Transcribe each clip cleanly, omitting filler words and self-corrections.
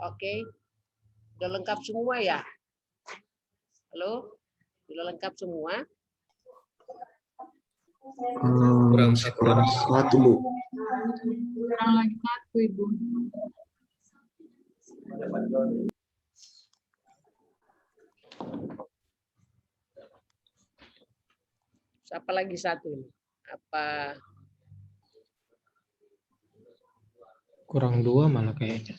Oke, sudah lengkap semua ya? Halo, sudah lengkap semua? Kurang satu, Bu. Kurang lagi satu, Ibu. Siapa lagi satu ini? Apa? Kurang 2 malah kayaknya.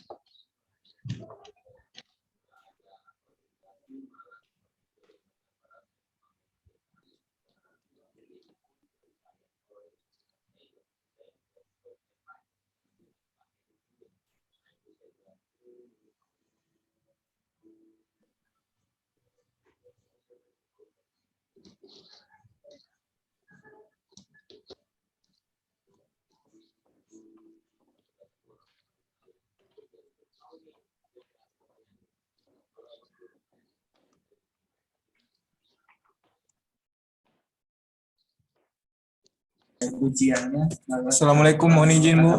Ujiannya. Assalamualaikum, mohon izin, Bu.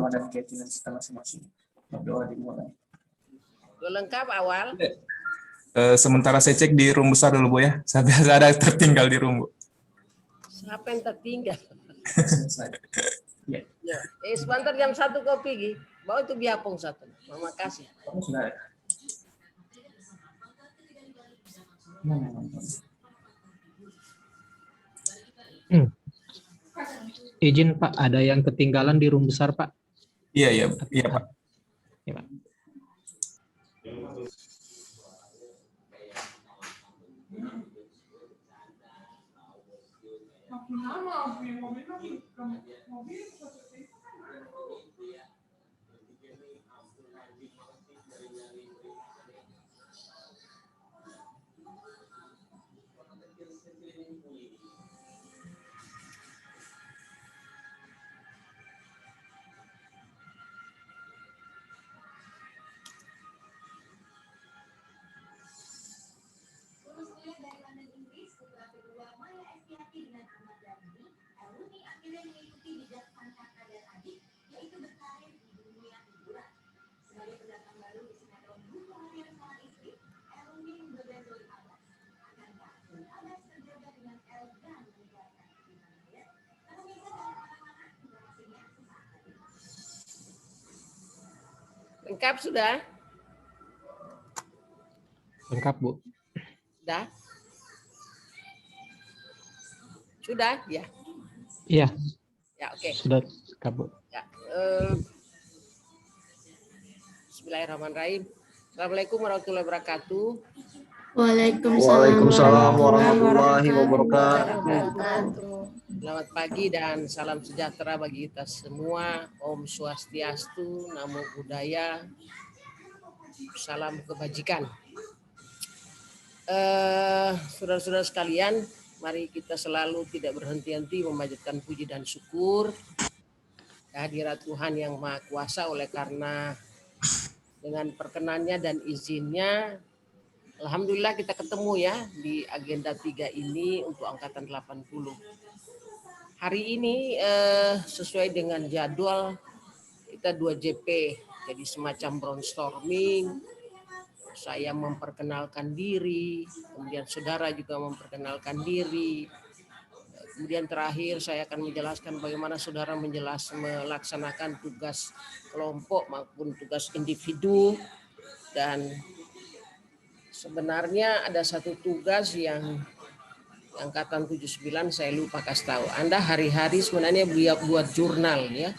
Sudah lengkap awal? Sementara saya cek di room besar dulu, Bu ya. Saya biasa ada tertinggal di room, Bu. Siapa yang tertinggal? Ya. Sebentar jam 1 kopi, Gi. Bawa itu biapong satu. Mama kasih. Izin Pak, ada yang ketinggalan di room besar Pak. Iya, Pak. Ya, Pak. Lengkap sudah? Lengkap Bu. Sudah? Sudah? Ya. Iya. Ya, oke. Sudah lengkap Bu. Ya, Bismillahirrahmanirrahim. Assalamualaikum warahmatullahi wabarakatuh. Waalaikumsalam warahmatullahi wabarakatuh. Selamat pagi dan salam sejahtera bagi kita semua. Om Swastiastu, Namo Buddhaya, salam kebajikan. Saudara-saudara sekalian, mari kita selalu tidak berhenti-henti memanjatkan puji dan syukur kehadirat Tuhan yang Maha Kuasa. Oleh karena dengan perkenannya dan izinnya, alhamdulillah kita ketemu ya di agenda 3 ini untuk angkatan 80. Hari ini sesuai dengan jadwal kita 2 JP, jadi semacam brainstorming. Saya memperkenalkan diri, kemudian saudara juga memperkenalkan diri. Kemudian terakhir saya akan menjelaskan bagaimana saudara melaksanakan tugas kelompok maupun tugas individu. Dan sebenarnya ada satu tugas yang angkatan 79 saya lupa kasih tahu. Anda hari-hari sebenarnya buat jurnal ya.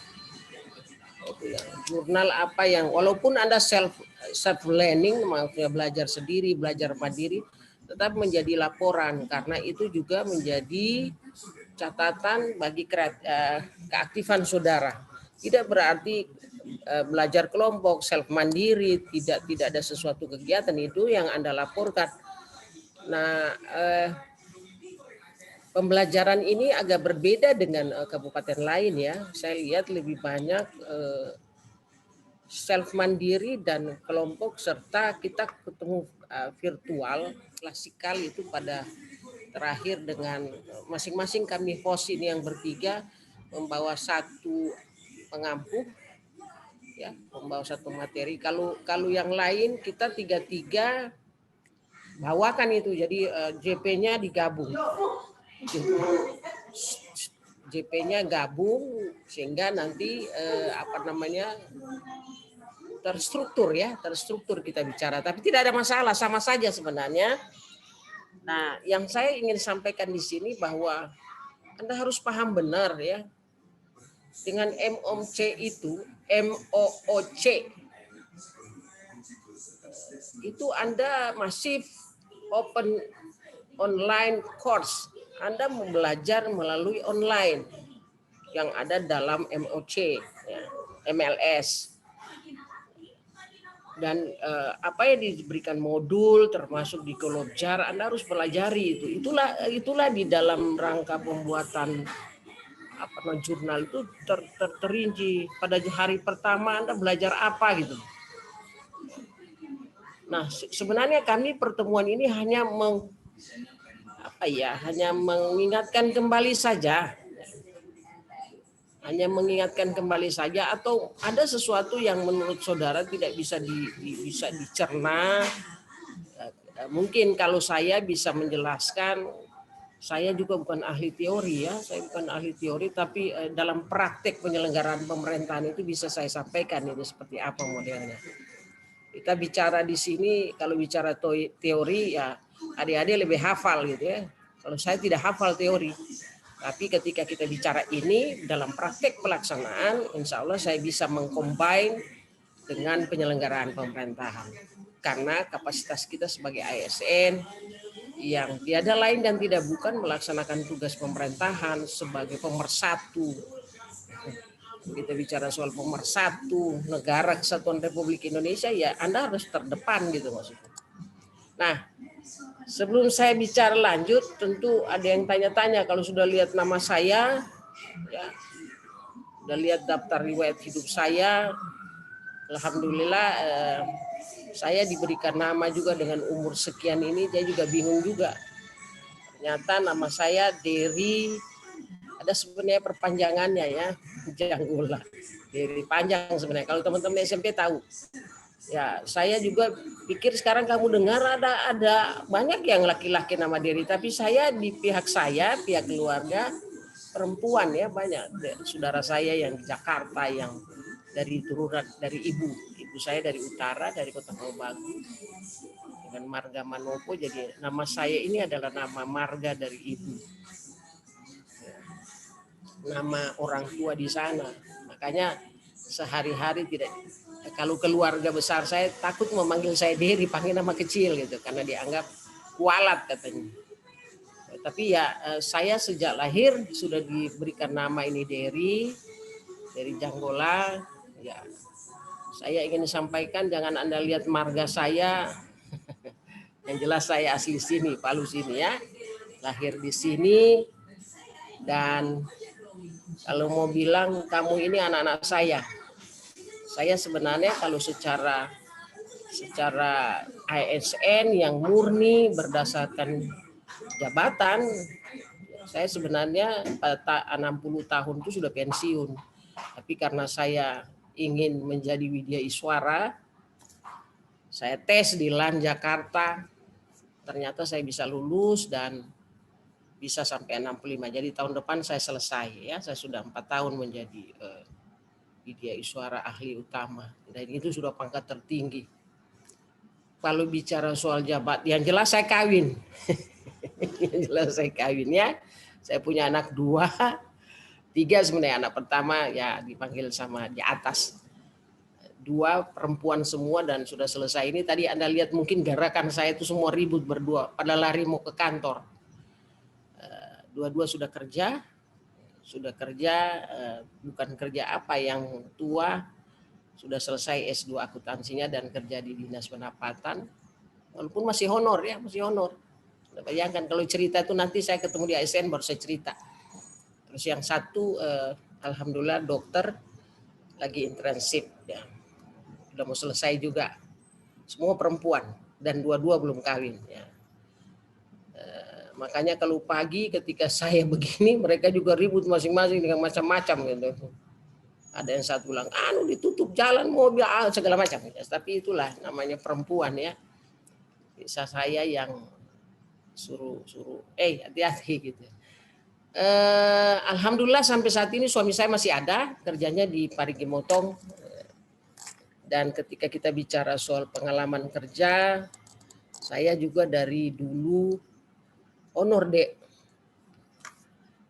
Jurnal apa yang walaupun Anda self learning, maksudnya belajar sendiri, belajar mandiri, tetap menjadi laporan karena itu juga menjadi catatan bagi keaktifan saudara. Tidak berarti belajar kelompok, self mandiri, tidak ada sesuatu kegiatan itu yang Anda laporkan. Nah, pembelajaran ini agak berbeda dengan kabupaten lain ya. Saya lihat lebih banyak self mandiri dan kelompok serta kita ketemu virtual klasikal itu pada terakhir dengan masing-masing kami host ini yang bertiga membawa satu pengampu ya, membawa satu materi. Kalau yang lain kita tiga bawakan itu, jadi JP-nya digabung. JP-nya gabung sehingga nanti terstruktur kita bicara. Tapi tidak ada masalah, sama saja sebenarnya. Nah, yang saya ingin sampaikan di sini bahwa Anda harus paham benar ya. Dengan MOOC itu, MOOC itu Anda masif open online course. Anda mau belajar melalui online yang ada dalam MOOC, ya, MLS. Dan apa yang diberikan modul termasuk di Kolobjar, Anda harus pelajari itu. Itulah di dalam rangka pembuatan jurnal itu terinci. Pada hari pertama Anda belajar apa gitu. Nah, sebenarnya kami pertemuan ini hanya mengingatkan kembali saja. Hanya mengingatkan kembali saja, atau ada sesuatu yang menurut saudara tidak bisa bisa dicerna. Mungkin kalau saya bisa menjelaskan, saya juga bukan ahli teori ya, saya bukan ahli teori, tapi dalam praktek penyelenggaraan pemerintahan itu bisa saya sampaikan ini seperti apa modelnya. Kita bicara di sini, kalau bicara teori ya adik-adik lebih hafal gitu ya. Kalau saya tidak hafal teori. Tapi ketika kita bicara ini dalam praktek pelaksanaan, insya Allah saya bisa mengcombine dengan penyelenggaraan pemerintahan. Karena kapasitas kita sebagai ASN yang tiada lain dan tidak bukan melaksanakan tugas pemerintahan sebagai pemersatu. Kita bicara soal pemersatu negara kesatuan Republik Indonesia, ya Anda harus terdepan gitu maksudnya. Nah, sebelum saya bicara lanjut, tentu ada yang tanya-tanya. Kalau sudah lihat nama saya, ya, sudah lihat daftar riwayat hidup saya, alhamdulillah saya diberikan nama juga dengan umur sekian ini. Saya juga bingung juga. Ternyata nama saya Dery, ada sebenarnya perpanjangannya ya, Janggola. Dery panjang sebenarnya. Kalau teman-teman SMP tahu. Ya, saya juga pikir sekarang kamu dengar ada banyak yang laki-laki nama Dery, tapi saya di pihak keluarga perempuan ya, banyak saudara saya yang di Jakarta yang dari turunan dari ibu saya dari utara, dari Kota Mobagu dengan marga Manopo, jadi nama saya ini adalah nama marga dari ibu, nama orang tua di sana. Makanya sehari-hari tidak, kalau keluarga besar saya takut memanggil saya Dery, panggil nama kecil gitu karena dianggap kualat katanya. Tapi ya saya sejak lahir sudah diberikan nama ini Dery Janggola. Ya, saya ingin sampaikan, jangan Anda lihat marga saya. Yang jelas saya asli sini, Palu sini ya. Lahir di sini, dan kalau mau bilang kamu ini anak-anak saya sebenarnya kalau secara ASN yang murni berdasarkan jabatan, saya sebenarnya pada 60 tahun itu sudah pensiun. Tapi karena saya ingin menjadi Widya Iswara, saya tes di LAN Jakarta, ternyata saya bisa lulus dan bisa sampai 65. Jadi tahun depan saya selesai ya, saya sudah 4 tahun menjadi Widya Iswara ahli utama, dan itu sudah pangkat tertinggi. Kalau bicara soal jabat, yang jelas saya kawin. Yang jelas saya kawin ya. Saya punya anak 2, 3 sebenarnya. Anak pertama ya dipanggil sama di atas. 2 perempuan semua dan sudah selesai. Ini tadi Anda lihat mungkin gerakan saya itu semua ribut berdua pada lari mau ke kantor. Dua-dua sudah kerja, bukan kerja apa, yang tua sudah selesai S2 akuntansinya dan kerja di Dinas Pendapatan, walaupun masih honor ya, masih honor. Bayangkan kalau cerita itu nanti saya ketemu di ASN baru saya cerita. Terus yang satu alhamdulillah dokter lagi internship ya, udah mau selesai juga, semua perempuan dan 2 belum kawin ya. Makanya kalau pagi ketika saya begini, mereka juga ribut masing-masing dengan macam-macam gitu. Ada yang satu bilang, anu ditutup jalan mobil segala macam. Tapi itulah namanya perempuan ya. Bisa saya yang suruh hati-hati gitu. Alhamdulillah sampai saat ini suami saya masih ada, kerjanya di Parigi Motong. Dan ketika kita bicara soal pengalaman kerja, saya juga dari dulu honor dek.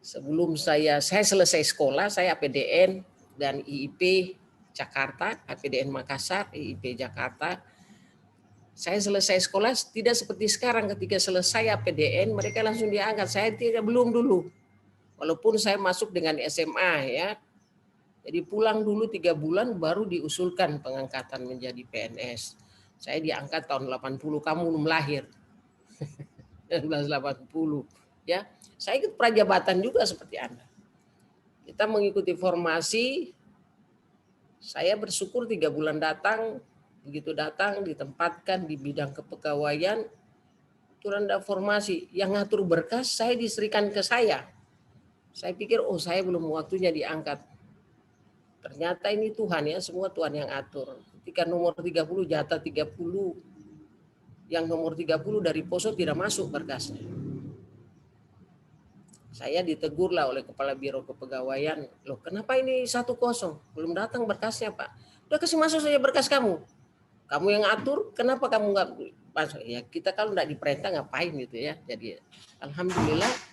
Sebelum saya selesai sekolah, saya APDN dan IIP Jakarta, APDN Makassar, IIP Jakarta. Saya selesai sekolah tidak seperti sekarang ketika selesai APDN mereka langsung diangkat. Saya belum dulu. Walaupun saya masuk dengan SMA ya. Jadi pulang dulu 3 bulan baru diusulkan pengangkatan menjadi PNS. Saya diangkat tahun 80, kamu belum lahir. 1980 ya. Saya ikut prajabatan juga seperti Anda. Kita mengikuti formasi. Saya bersyukur 3 bulan datang, begitu datang ditempatkan di bidang kepegawaian, itu rendah formasi. Yang ngatur berkas saya diserikan ke saya. Saya pikir saya belum waktunya diangkat. Ternyata ini Tuhan ya, semua Tuhan yang atur. Ketika nomor 30 jatah 30, yang nomor 30 dari Poso tidak masuk berkasnya. Saya ditegurlah oleh Kepala Biro Kepegawaian, loh kenapa ini 1-0? Belum datang berkasnya Pak. Udah kasih masuk saja berkas kamu. Kamu yang atur, kenapa kamu nggak masuk? Ya kita kalau nggak diperintah ngapain gitu ya. Jadi alhamdulillah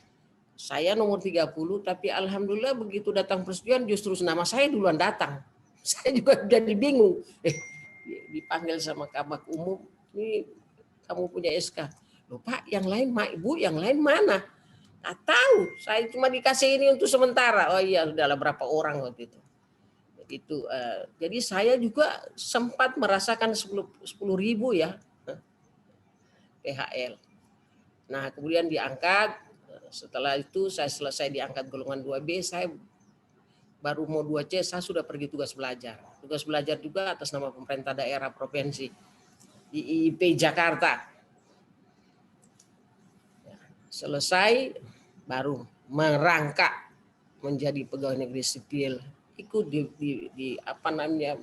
saya nomor 30, tapi alhamdulillah begitu datang persetujuan justru nama saya duluan datang. Saya juga jadi bingung. Dipanggil sama Kabak Umum, ini kamu punya SK. Loh Pak, yang lain Ibu, yang lain mana? Nggak tahu, saya cuma dikasih ini untuk sementara. Oh iya, udahlah berapa orang waktu itu. Jadi saya juga sempat merasakan 10.000 ya PHL. Nah kemudian diangkat. Setelah itu saya selesai diangkat golongan 2B, saya baru mau 2C, saya sudah pergi tugas belajar. Tugas belajar juga atas nama pemerintah daerah provinsi di IIP Jakarta. Selesai baru merangkak menjadi pegawai negeri sipil, ikut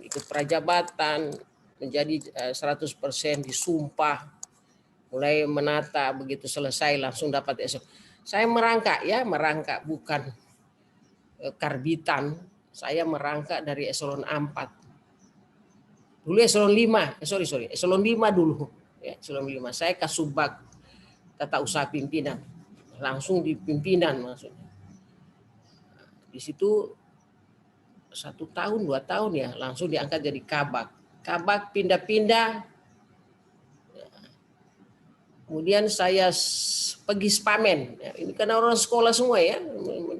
ikut prajabatan, menjadi 100% disumpah, mulai menata, begitu selesai langsung dapat esok. Saya merangkak bukan karbitan, saya merangkak dari eselon 4. Dulu eselon 5, eselon 5 dulu. Ya, eselon 5. Saya Kasubag Tata Usaha Pimpinan. Langsung di pimpinan maksudnya. Di situ 1 tahun, 2 tahun ya, langsung diangkat jadi kabak. Kabak pindah-pindah. Kemudian saya pergi Spamen. Ini karena orang sekolah semua ya,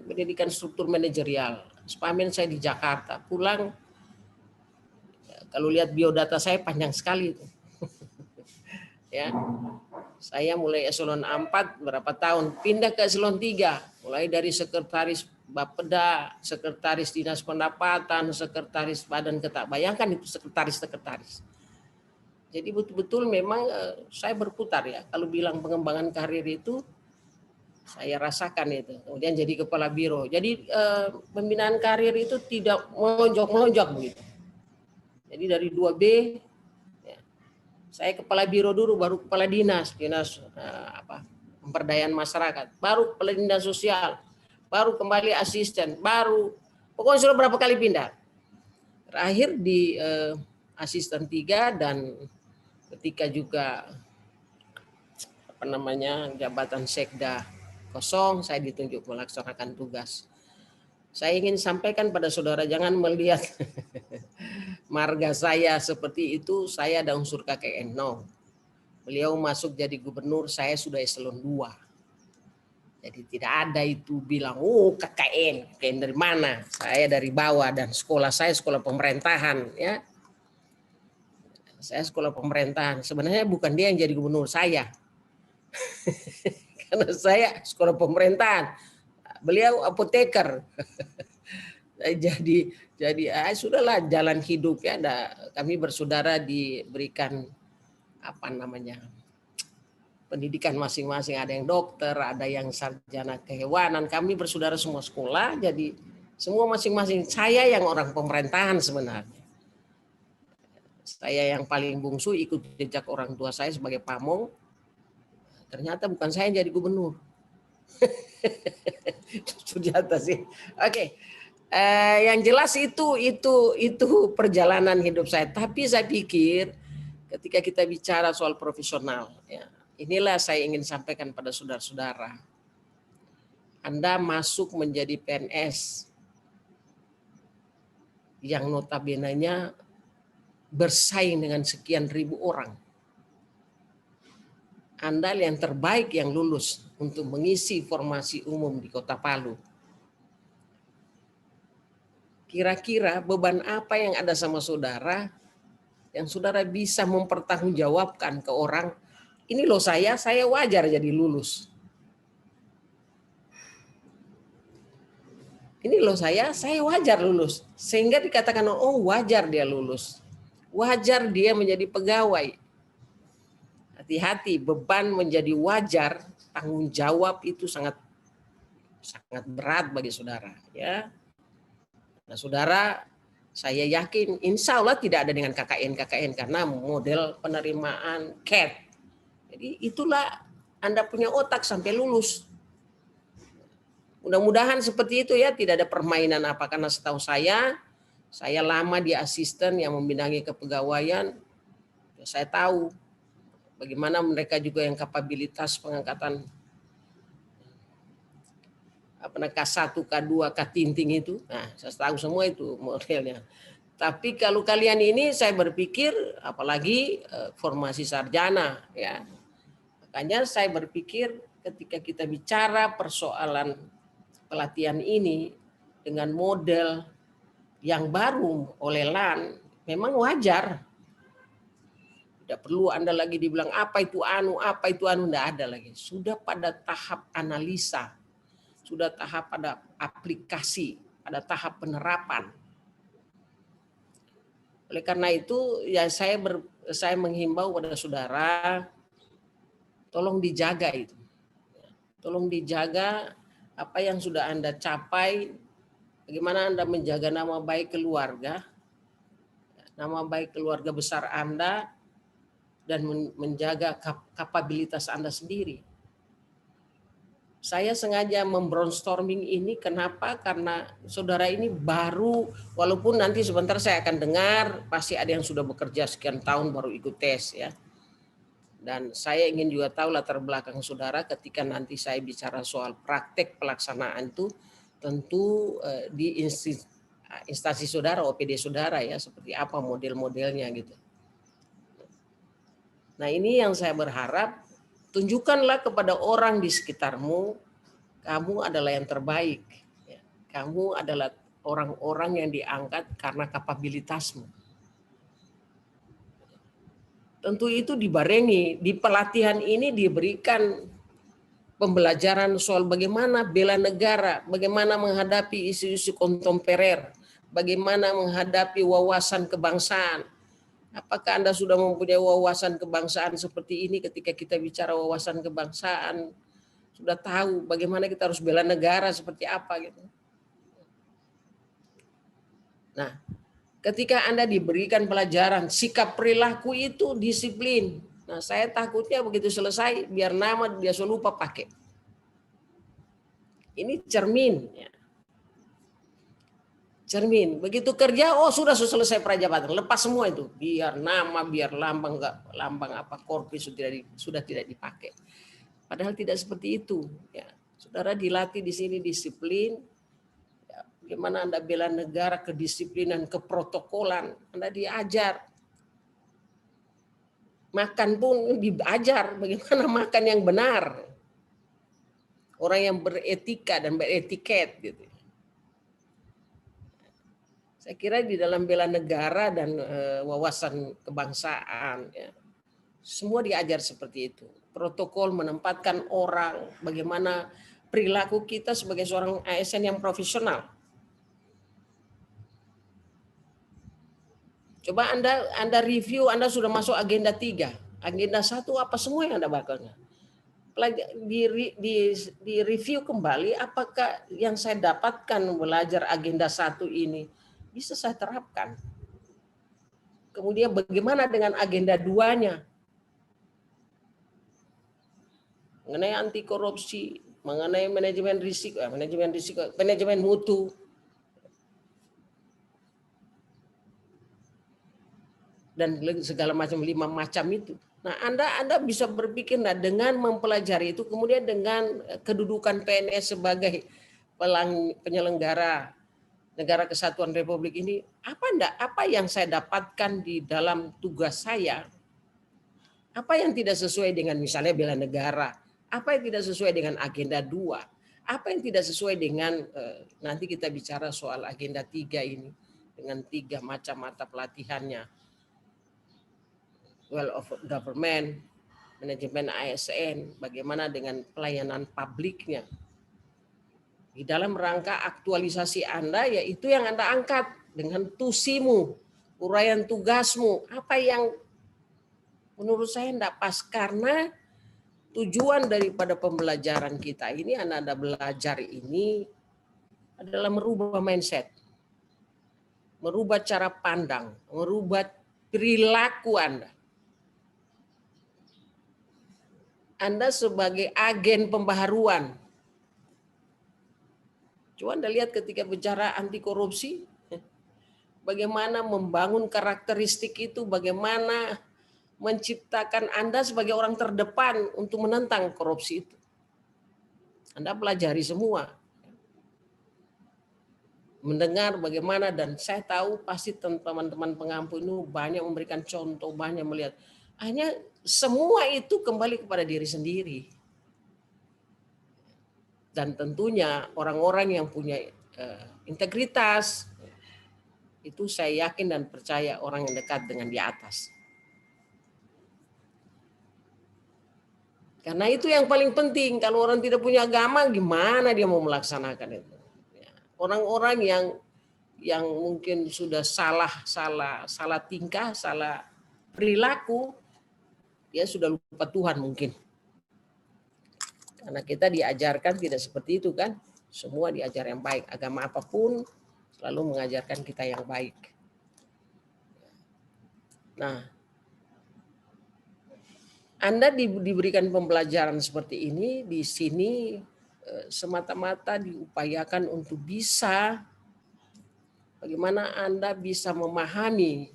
pendidikan struktur manajerial. Spamen saya di Jakarta. Pulang, kalau lihat biodata saya panjang sekali. Ya, saya mulai eselon 4 berapa tahun, pindah ke eselon 3. Mulai dari sekretaris Bapeda, sekretaris Dinas Pendapatan, sekretaris Badan Ketak. Bayangkan itu sekretaris. Jadi betul-betul memang saya berputar ya. Kalau bilang pengembangan karir itu saya rasakan itu. Kemudian jadi kepala biro. Jadi pembinaan karir itu tidak melonjak begitu. Jadi dari 2B ya, saya kepala biro dulu, baru kepala dinas pemberdayaan masyarakat, baru kepala dinas sosial, baru kembali asisten, baru pokoknya sudah berapa kali pindah. Terakhir di asisten 3 dan ketika juga jabatan sekda kosong, saya ditunjuk melaksanakan tugas. Saya ingin sampaikan pada saudara, jangan melihat marga saya seperti itu, saya ada unsur KKN. No. Beliau masuk jadi gubernur, saya sudah eselon 2. Jadi tidak ada itu bilang, KKN dari mana? Saya dari bawah dan sekolah saya sekolah pemerintahan ya. Saya sekolah pemerintahan. Sebenarnya bukan dia yang jadi gubernur, saya. Karena saya sekolah pemerintahan. Beliau apoteker. Jadi sudahlah jalan hidup ya. Kami bersaudara diberikan pendidikan masing-masing. Ada yang dokter, ada yang sarjana kehewanan. Kami bersaudara semua sekolah. Jadi Semua masing-masing. Saya yang orang pemerintahan sebenarnya. Saya yang paling bungsu ikut jejak orang tua saya sebagai pamong. Ternyata bukan saya yang jadi gubernur. Sujata sih. Oke. Yang jelas itu perjalanan hidup saya. Tapi saya pikir ketika kita bicara soal profesional, ya, inilah saya ingin sampaikan pada saudara-saudara. Anda masuk menjadi PNS yang notabene-nya bersaing dengan sekian ribu orang. Anda yang terbaik yang lulus untuk mengisi formasi umum di Kota Palu. Kira-kira beban apa yang ada sama saudara yang saudara bisa mempertanggungjawabkan ke orang, ini loh saya wajar jadi lulus. Ini loh saya wajar lulus. Sehingga dikatakan, oh wajar dia lulus. Wajar dia menjadi pegawai. Hati-hati, beban menjadi wajar, tanggung jawab itu sangat berat bagi saudara. Ya. Nah saudara, saya yakin insya Allah tidak ada dengan KKN karena model penerimaan CAT. Jadi itulah Anda punya otak sampai lulus. Mudah-mudahan seperti itu ya, tidak ada permainan apa. Karena setahu saya lama di asisten yang membidangi kepegawaian, saya tahu bagaimana mereka juga yang kapabilitas pengangkatan K1, K2, K-tinting itu. Nah, saya tahu semua itu modelnya. Tapi kalau kalian ini saya berpikir apalagi formasi sarjana ya. Makanya saya berpikir ketika kita bicara persoalan pelatihan ini dengan model yang baru oleh LAN memang wajar. Tidak perlu Anda lagi dibilang apa itu anu, tidak ada lagi. Sudah pada tahap analisa, sudah tahap pada aplikasi, pada tahap penerapan. Oleh karena itu ya saya menghimbau pada saudara, tolong dijaga itu. Tolong dijaga apa yang sudah Anda capai, bagaimana Anda menjaga nama baik keluarga besar Anda, dan menjaga kapabilitas Anda sendiri. Saya sengaja membrainstorming ini kenapa? Karena saudara ini baru, walaupun nanti sebentar saya akan dengar pasti ada yang sudah bekerja sekian tahun baru ikut tes ya. Dan saya ingin juga tahu latar belakang saudara ketika nanti saya bicara soal praktek pelaksanaan itu, tentu di instansi saudara, OPD saudara ya, seperti apa model-modelnya gitu. Nah ini yang saya berharap, tunjukkanlah kepada orang di sekitarmu, kamu adalah yang terbaik. Kamu adalah orang-orang yang diangkat karena kapabilitasmu. Tentu itu dibarengi, di pelatihan ini diberikan pembelajaran soal bagaimana bela negara, bagaimana menghadapi isu-isu kontemporer, bagaimana menghadapi wawasan kebangsaan. Apakah Anda sudah mempunyai wawasan kebangsaan seperti ini? Ketika kita bicara wawasan kebangsaan, sudah tahu bagaimana kita harus bela negara seperti apa gitu. Nah, ketika Anda diberikan pelajaran sikap perilaku itu disiplin. Nah, saya takutnya begitu selesai biar nama dia lupa pakai. Ini cermin ya. Cermin, begitu kerja, oh sudah selesai prajabatan, lepas semua itu, biar nama, biar lambang apa korpus sudah tidak dipakai. Padahal tidak seperti itu. Ya, saudara dilatih di sini disiplin, ya, bagaimana Anda bela negara, kedisiplinan, keprotokolan, Anda diajar. Makan pun diajar, bagaimana makan yang benar, orang yang beretika dan beretiket gitu. Saya kira di dalam bela negara dan wawasan kebangsaan, ya, semua diajar seperti itu. Protokol menempatkan orang, bagaimana perilaku kita sebagai seorang ASN yang profesional. Coba Anda review, Anda sudah masuk agenda 3. Agenda 1 apa semua yang Anda bakalnya? di review kembali apakah yang saya dapatkan belajar agenda 1 ini bisa saya terapkan. Kemudian bagaimana dengan agenda 2-nya? Mengenai anti korupsi, mengenai manajemen risiko, manajemen mutu. Dan segala macam 5 macam itu. Nah, Anda bisa berpikir dengan mempelajari itu, kemudian dengan kedudukan PNS sebagai penyelenggara Negara Kesatuan Republik ini, apa yang saya dapatkan di dalam tugas saya, apa yang tidak sesuai dengan misalnya bela negara, apa yang tidak sesuai dengan agenda 2, apa yang tidak sesuai dengan nanti kita bicara soal agenda 3 ini dengan 3 macam mata pelatihannya. Well of government, manajemen ASN, bagaimana dengan pelayanan publiknya. Di dalam rangka aktualisasi Anda, yaitu yang Anda angkat dengan tusimu, uraian tugasmu, apa yang menurut saya tidak pas, karena tujuan daripada pembelajaran kita ini, Anda belajar ini adalah merubah mindset, merubah cara pandang, merubah perilaku Anda. Anda sebagai agen pembaharuan. Coba Anda lihat ketika bicara anti korupsi, bagaimana membangun karakteristik itu, bagaimana menciptakan Anda sebagai orang terdepan untuk menentang korupsi itu. Anda pelajari semua. Mendengar bagaimana, dan saya tahu pasti teman-teman pengampu ini banyak memberikan contoh, banyak melihat. Hanya semua itu kembali kepada diri sendiri. Dan tentunya orang-orang yang punya integritas, itu saya yakin dan percaya orang yang dekat dengan di atas. Karena itu yang paling penting. Kalau orang tidak punya agama, gimana dia mau melaksanakan itu? Orang-orang yang mungkin sudah salah tingkah, salah perilaku, dia sudah lupa Tuhan mungkin. Karena kita diajarkan tidak seperti itu kan. Semua diajar yang baik. Agama apapun selalu mengajarkan kita yang baik. Nah, Anda diberikan pembelajaran seperti ini, di sini semata-mata diupayakan untuk bisa bagaimana Anda bisa memahami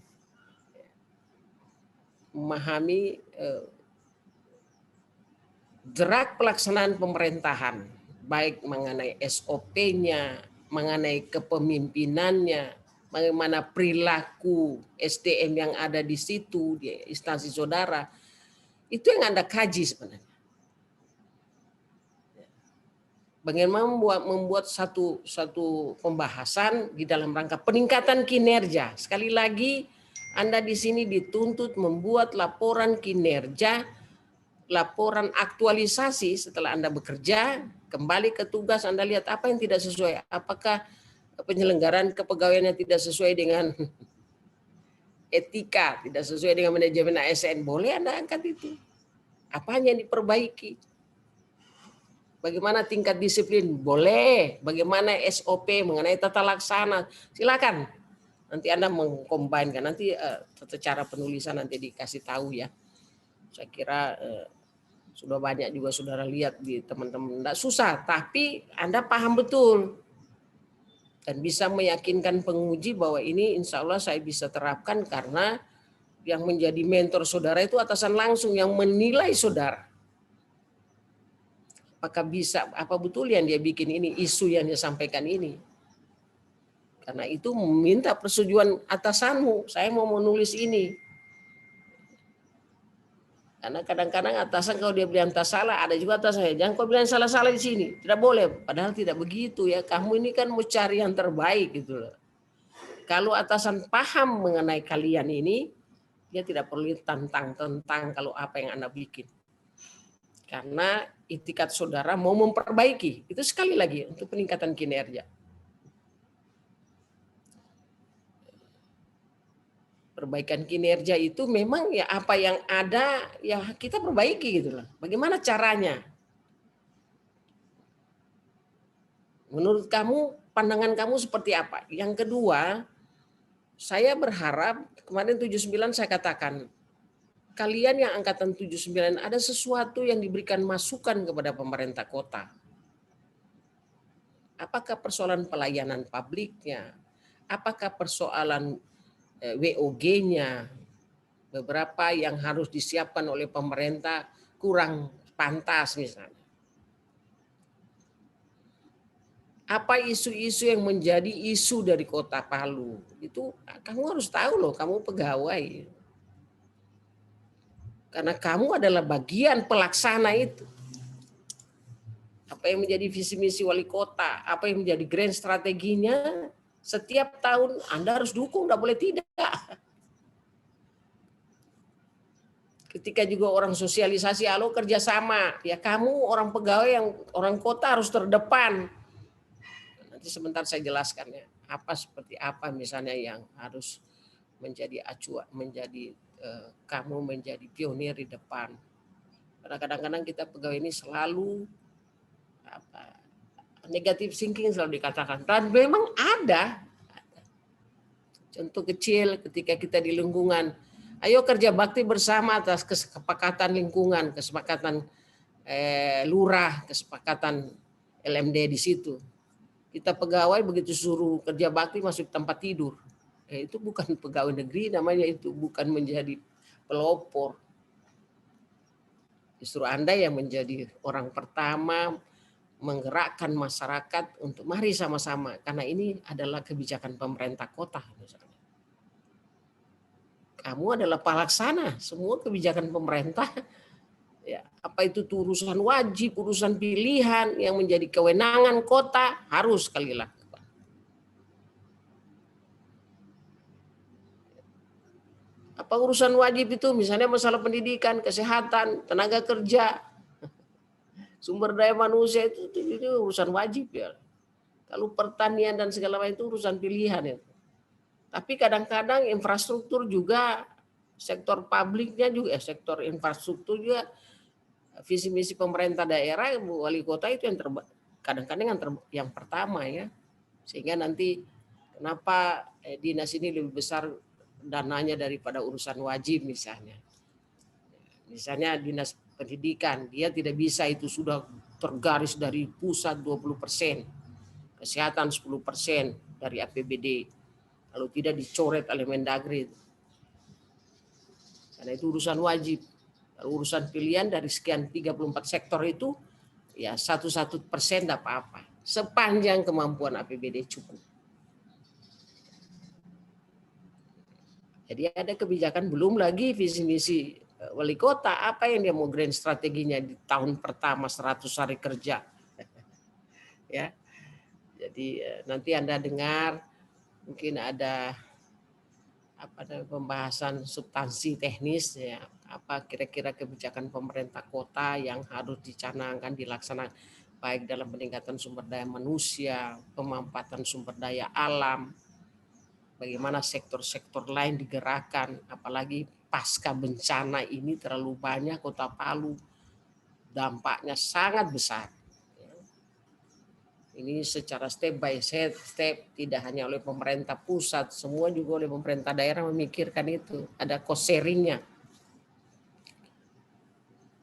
gerak pelaksanaan pemerintahan, baik mengenai SOP-nya, mengenai kepemimpinannya, bagaimana perilaku SDM yang ada di situ, di instansi saudara, itu yang Anda kaji sebenarnya. Bagaimana membuat satu pembahasan di dalam rangka peningkatan kinerja. Sekali lagi, Anda di sini dituntut membuat laporan kinerja, laporan aktualisasi setelah Anda bekerja, kembali ke tugas, Anda lihat apa yang tidak sesuai. Apakah penyelenggaraan kepegawaiannya tidak sesuai dengan etika, tidak sesuai dengan manajemen ASN, boleh Anda angkat itu. Apanya yang diperbaiki? Bagaimana tingkat disiplin? Boleh. Bagaimana SOP mengenai tata laksana? Silakan. Nanti Anda mengcombine-kan. Nanti cara penulisan nanti dikasih tahu ya. Saya kira sudah banyak juga saudara lihat di teman-teman. Tidak susah, tapi Anda paham betul. Dan bisa meyakinkan penguji bahwa ini insya Allah saya bisa terapkan, karena yang menjadi mentor saudara itu atasan langsung yang menilai saudara. Apakah bisa, apa betul yang dia bikin ini, isu yang dia sampaikan ini. Karena itu meminta persetujuan atasanmu, saya mau menulis ini. Karena kadang-kadang atasan kalau dia bilang tak salah, ada juga atasan, jangan kau bilang salah-salah di sini, tidak boleh. Padahal tidak begitu ya, kamu ini kan mau cari yang terbaik gitu loh. Kalau atasan paham mengenai kalian ini, dia tidak perlu tentang kalau apa yang Anda bikin. Karena itikat saudara mau memperbaiki. Itu sekali lagi untuk peningkatan kinerja. Perbaikan kinerja itu memang ya apa yang ada ya kita perbaiki gitu loh. Bagaimana caranya? Menurut kamu, pandangan kamu seperti apa? Yang kedua, saya berharap kemarin 79 saya katakan, kalian yang angkatan 79 ada sesuatu yang diberikan masukan kepada pemerintah kota. Apakah persoalan pelayanan publiknya? Apakah persoalan WOG-nya? Beberapa yang harus disiapkan oleh pemerintah kurang pantas misalnya. Apa isu-isu yang menjadi isu dari Kota Palu? Itu kamu harus tahu loh, kamu pegawai. Karena kamu adalah bagian pelaksana itu. Apa yang menjadi visi misi wali kota, apa yang menjadi grand strateginya, setiap tahun Anda harus dukung, tidak boleh tidak. Ketika juga orang sosialisasi, halo kerjasama, ya kamu orang pegawai yang orang kota harus terdepan. Nanti sebentar saya jelaskan ya, apa seperti apa misalnya yang harus menjadi acuan, menjadi kamu menjadi pionir di depan. Karena kadang-kadang kita pegawai ini selalu negatif thinking selalu dikatakan. Dan memang ada. Contoh kecil ketika kita di lingkungan, ayo kerja bakti bersama atas kesepakatan lingkungan, kesepakatan lurah, kesepakatan LMD di situ. Kita pegawai begitu suruh kerja bakti masuk tempat tidur. Itu bukan pegawai negeri namanya, itu bukan menjadi pelopor. Justru Anda yang menjadi orang pertama menggerakkan masyarakat untuk mari sama-sama, karena ini adalah kebijakan pemerintah kota misalnya. Kamu adalah pelaksana semua kebijakan pemerintah. Ya, apa itu urusan wajib, urusan pilihan yang menjadi kewenangan kota harus sekali lakukan. Apa urusan wajib itu? Misalnya masalah pendidikan, kesehatan, tenaga kerja, sumber daya manusia itu urusan wajib ya. Kalau pertanian dan segala macam itu urusan pilihan ya. Tapi kadang-kadang infrastruktur juga, sektor publiknya juga, sektor infrastruktur juga, visi misi pemerintah daerah, wali kota itu yang kadang-kadang yang pertama ya. Sehingga nanti kenapa dinas ini lebih besar dananya daripada urusan wajib misalnya. Misalnya dinas pendidikan, dia tidak bisa itu sudah tergaris dari pusat 20%, kesehatan 10% dari APBD, kalau tidak dicoret oleh Mendagri. Karena itu urusan wajib. Kalau urusan pilihan dari sekian 34 sektor itu, ya 1% tidak apa-apa. Sepanjang kemampuan APBD cukup. Jadi ada kebijakan, belum lagi visi misi wali kota, apa yang dia mau grand strateginya di tahun pertama 100 hari kerja. Ya. Jadi nanti Anda dengar mungkin ada pembahasan substansi teknis ya, apa kira-kira kebijakan pemerintah kota yang harus dicanangkan, dilaksanakan baik dalam peningkatan sumber daya manusia, pemanfaatan sumber daya alam, bagaimana sektor-sektor lain digerakkan, apalagi pasca bencana ini terlalu banyak Kota Palu, dampaknya sangat besar. Ini secara step by step, tidak hanya oleh pemerintah pusat, semua juga oleh pemerintah daerah memikirkan itu. Ada cost sharingnya.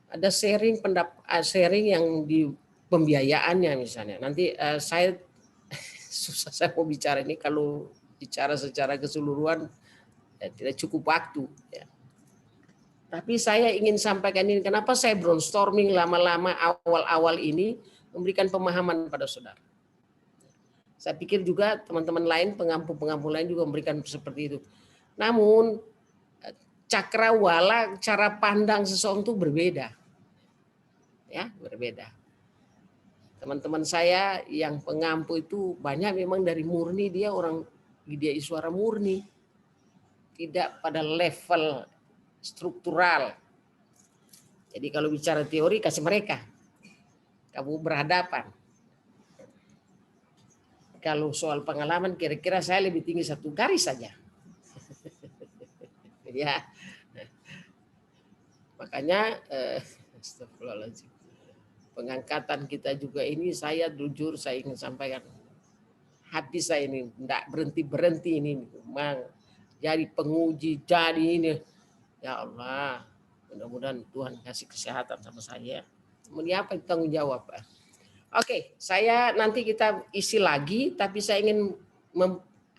Ada sharing yang di pembiayaannya misalnya. Nanti saya susah saya mau bicara ini, kalau bicara secara keseluruhan tidak cukup waktu. Ya. Tapi saya ingin sampaikan ini, kenapa saya brainstorming lama-lama awal-awal ini memberikan pemahaman pada saudara. Saya pikir juga teman-teman lain, pengampu-pengampu lain juga memberikan seperti itu. Namun cakrawala, cara pandang seseorang itu berbeda. Ya, berbeda. Teman-teman saya yang pengampu itu banyak memang dari murni, dia orang dia suara murni. Tidak pada level struktural. Jadi kalau bicara teori kasih mereka. Kamu berhadapan. Kalau soal pengalaman kira-kira saya lebih tinggi satu garis saja. Ya. Makanya astagfirullahaladzim. pengangkatan kita juga ini, saya jujur saya ingin sampaikan, hati saya ini tidak berhenti ini, memang jadi penguji, jadi ini, ya Allah, mudah-mudahan Tuhan kasih kesehatan sama saya. Kemudian apa tanggung jawab, Pak? Oke, saya nanti kita isi lagi, tapi saya ingin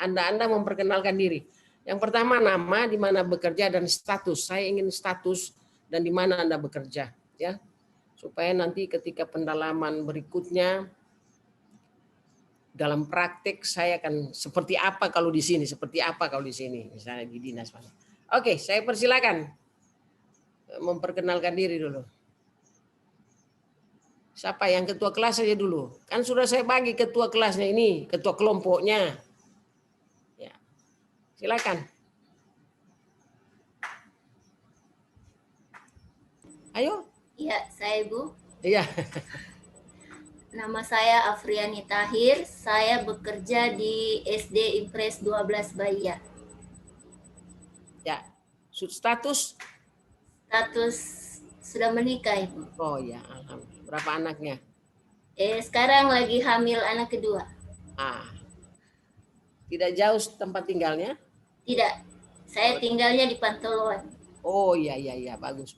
Anda memperkenalkan diri. Yang pertama nama, di mana bekerja, dan status. Saya ingin status dan di mana Anda bekerja, ya, supaya nanti ketika pendalaman berikutnya dalam praktek saya akan seperti apa kalau di sini, seperti apa kalau di sini, misalnya di dinas. Oke, saya persilakan memperkenalkan diri dulu. Siapa yang ketua kelas saja dulu? Kan sudah saya bagi ketua kelasnya ini, ketua kelompoknya. Ya, silakan. Ayo. Ya, saya Ibu. Iya. Nama saya Afriani Tahir. Saya bekerja di SD Impres 12 Bahia. Ya. Status? Status sudah menikah, Ibu. Oh ya, alhamdulillah. Berapa anaknya? Sekarang lagi hamil anak kedua. Tidak jauh tempat tinggalnya? Tidak. Saya tinggalnya di Pantoloan. Oh iya, bagus.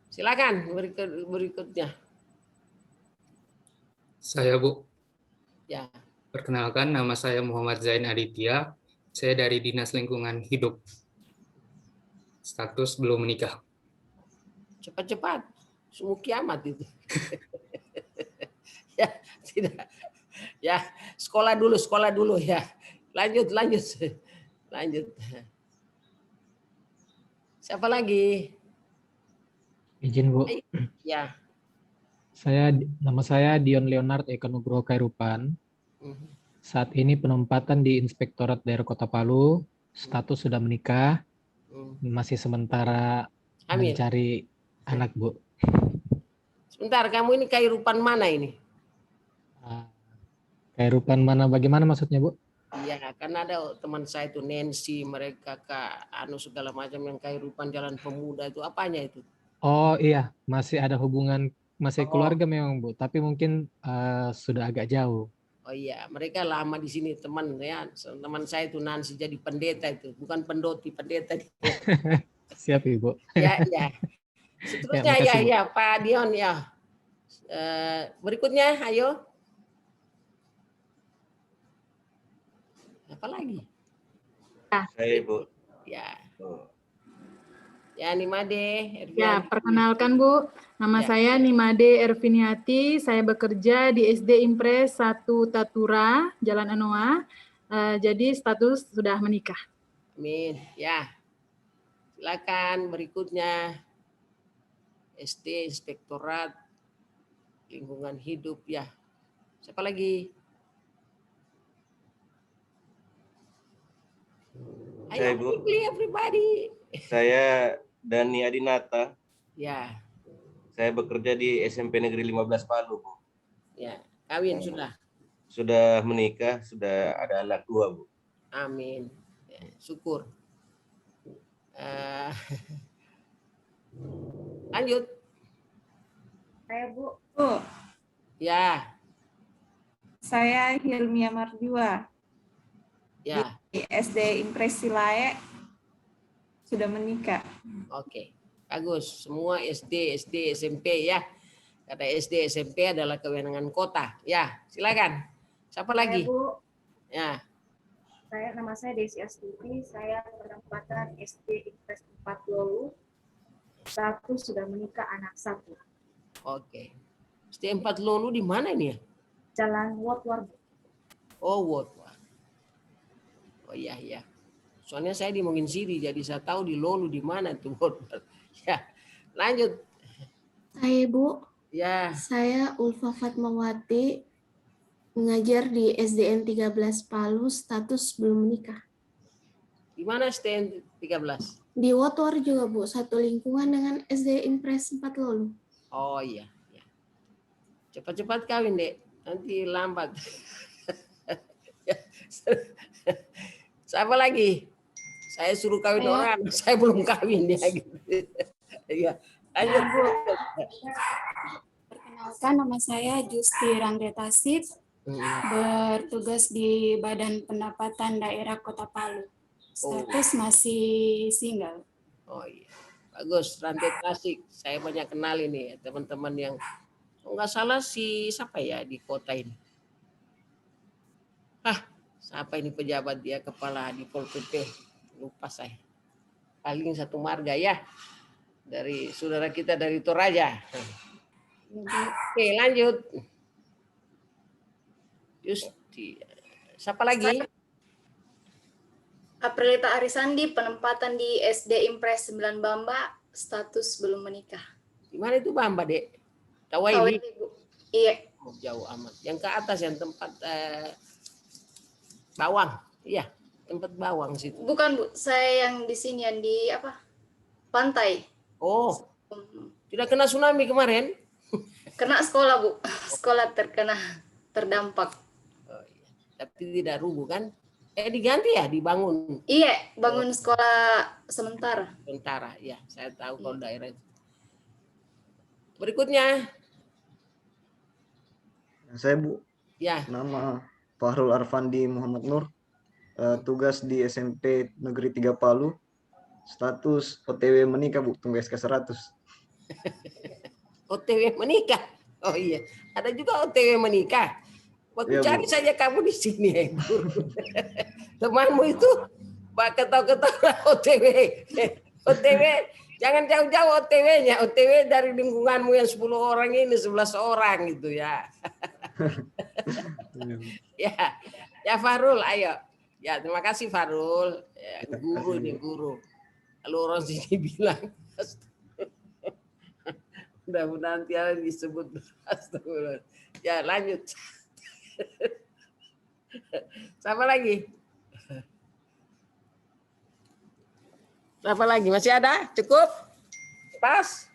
Silakan berikutnya. Saya, Bu. Ya. Perkenalkan, nama saya Muhammad Zain Aditya. Saya dari Dinas Lingkungan Hidup. Status belum menikah. Cepat-cepat. Semua kiamat itu. Ya, tidak. Ya, sekolah dulu ya. Lanjut. Siapa lagi? Izin, Bu. Ya. Nama saya Dion Leonard Eka Nugroho Kairupan. Saat ini penempatan di Inspektorat Daerah Kota Palu. Status sudah menikah. Masih sementara Amin. mencari anak, Bu. Sebentar, kamu ini Kairupan mana ini? Kairupan mana? Bagaimana maksudnya, Bu? Iya, kan ada teman saya itu Nancy, mereka segala macam yang Kairupan Jalan Pemuda itu, apanya itu? Oh iya, masih ada hubungan, masih keluarga memang, Bu. Tapi mungkin sudah agak jauh. Oh iya, mereka lama di sini teman ya. Teman saya itu Nancy jadi pendeta itu, bukan pendoti, pendeta. Siap, Ibu. Ya. Seterusnya ya, Pak Dion ya. Berikutnya, ayo. Apa lagi? Saya, Ibu. Ya. Ya, Nimade. Ya, perkenalkan Bu, nama saya Nimade Erviniati. Saya bekerja di SD Impres 1 Tatura, Jalan Anoa. Jadi status sudah menikah. Amin. Ya. Silakan berikutnya. SD Inspektorat Lingkungan Hidup ya. Siapa lagi? Saya, Ayo, Bu. everybody. Saya Dani Adinata. Ya. Saya bekerja di SMP Negeri 15 Palu, Bu. Ya, kawin sudah. Sudah menikah, sudah ada anak 2, Bu. Amin. Ya, syukur. Lanjut. Saya Bu. Ya. Saya Hilmia Marjua. Ya. Di SD Impres Silae sudah menikah. Oke. Bagus. Semua SD, SMP ya. Karena SD, SMP adalah kewenangan kota. Ya, silakan. Siapa lagi? Saya Bu. Ya. Nama saya Desi Astuti. Saya penempatan SD Impres 4 Lolu. Status sudah menikah, anak 1. Oke. SD 4 Lolu di mana ini ya? Jalan Wotwar. Oh, Wotwar. Oh iya. Soalnya saya di Mungin Siri, jadi saya tahu di Lolu di mana itu Wotwar. Ya, lanjut. Saya Bu. Ya. Saya Ulfa Fatmawati, mengajar di SDN 13 Palu, status belum menikah. Di mana SDN 13? Di Wotwar juga Bu, satu lingkungan dengan SD Impres 4 Lolu. Oh iya. Cepat-cepat kawin, Dek. Nanti lambat. Siapa lagi? Saya suruh kawin orang, saya belum kawin ya gitu. Iya. Lanjut. Perkenalkan, nama saya Justi Ranggetasip, bertugas di Badan Pendapatan Daerah Kota Palu. Status masih single. Oh iya, bagus. Rantai Tasik, saya banyak kenal ini teman-teman yang nggak salah si siapa ya di kota ini. Siapa ini pejabat dia kepala di Pol PP, lupa saya. Paling satu marga ya, dari saudara kita dari Toraja. Oke, lanjut. Justi. Siapa lagi? Aprilita Arisandi, penempatan di SD Impres 9 Bamba, status belum menikah. Di mana itu Bamba, Dek? Tawaili. Iya. Oh, jauh amat. Yang ke atas yang tempat bawang. Iya, tempat bawang situ. Bukan, Bu. Saya yang di sini, yang di apa? Pantai. Oh. Tidak kena tsunami kemarin? Kena sekolah, Bu. Sekolah terdampak. Oh, iya. Tapi tidak rubuh kan? Diganti ya, dibangun. Iya, bangun sekolah sementara. Sementara, ya. Saya tahu kalau daerah itu. Berikutnya. Saya, Bu. Ya. Nama Fahrul Arfandi Muhammad Nur. Tugas di SMP Negeri 3 Palu. Status OTW menikah, Bu. Tunggu SK 100. OTW menikah. Oh iya, ada juga OTW menikah. Aku Ya, cari Bu. saja kamu di sini, temanmu itu ketawa-ketawa OTW. OTW, jangan jauh-jauh OTW-nya. OTW dari lingkunganmu yang 10 orang ini 11 orang gitu ya. Ya Farul, ayo. Ya terima kasih Farul. Ya, guru ini guru. Lalu orang sini bilang. Mudah-mudahan tiada disebut astagfirullah. Ya lanjut. Siapa lagi? Siapa lagi? Masih ada? Cukup? Pas?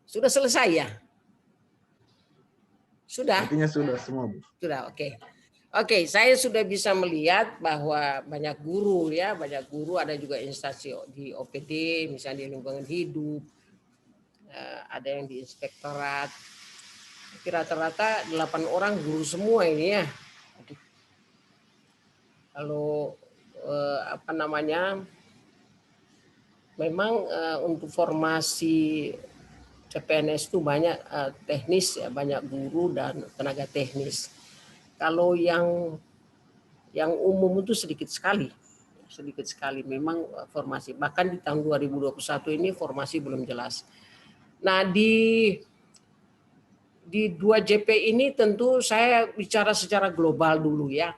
Sudah selesai ya? Sudah? Artinya sudah semua, Bu. Sudah, oke. Oke, saya sudah bisa melihat bahwa banyak guru ya, banyak guru, ada juga instansi di OPD, misalnya di lingkungan hidup, ada yang di inspektorat. Tapi rata-rata 8 orang guru semua ini ya. Kalau apa namanya, memang untuk formasi CPNS itu banyak teknis ya, banyak guru dan tenaga teknis. Kalau yang umum itu sedikit sekali memang formasi. Bahkan di tahun 2021 ini formasi belum jelas. Nah di 2JP ini tentu saya bicara secara global dulu ya.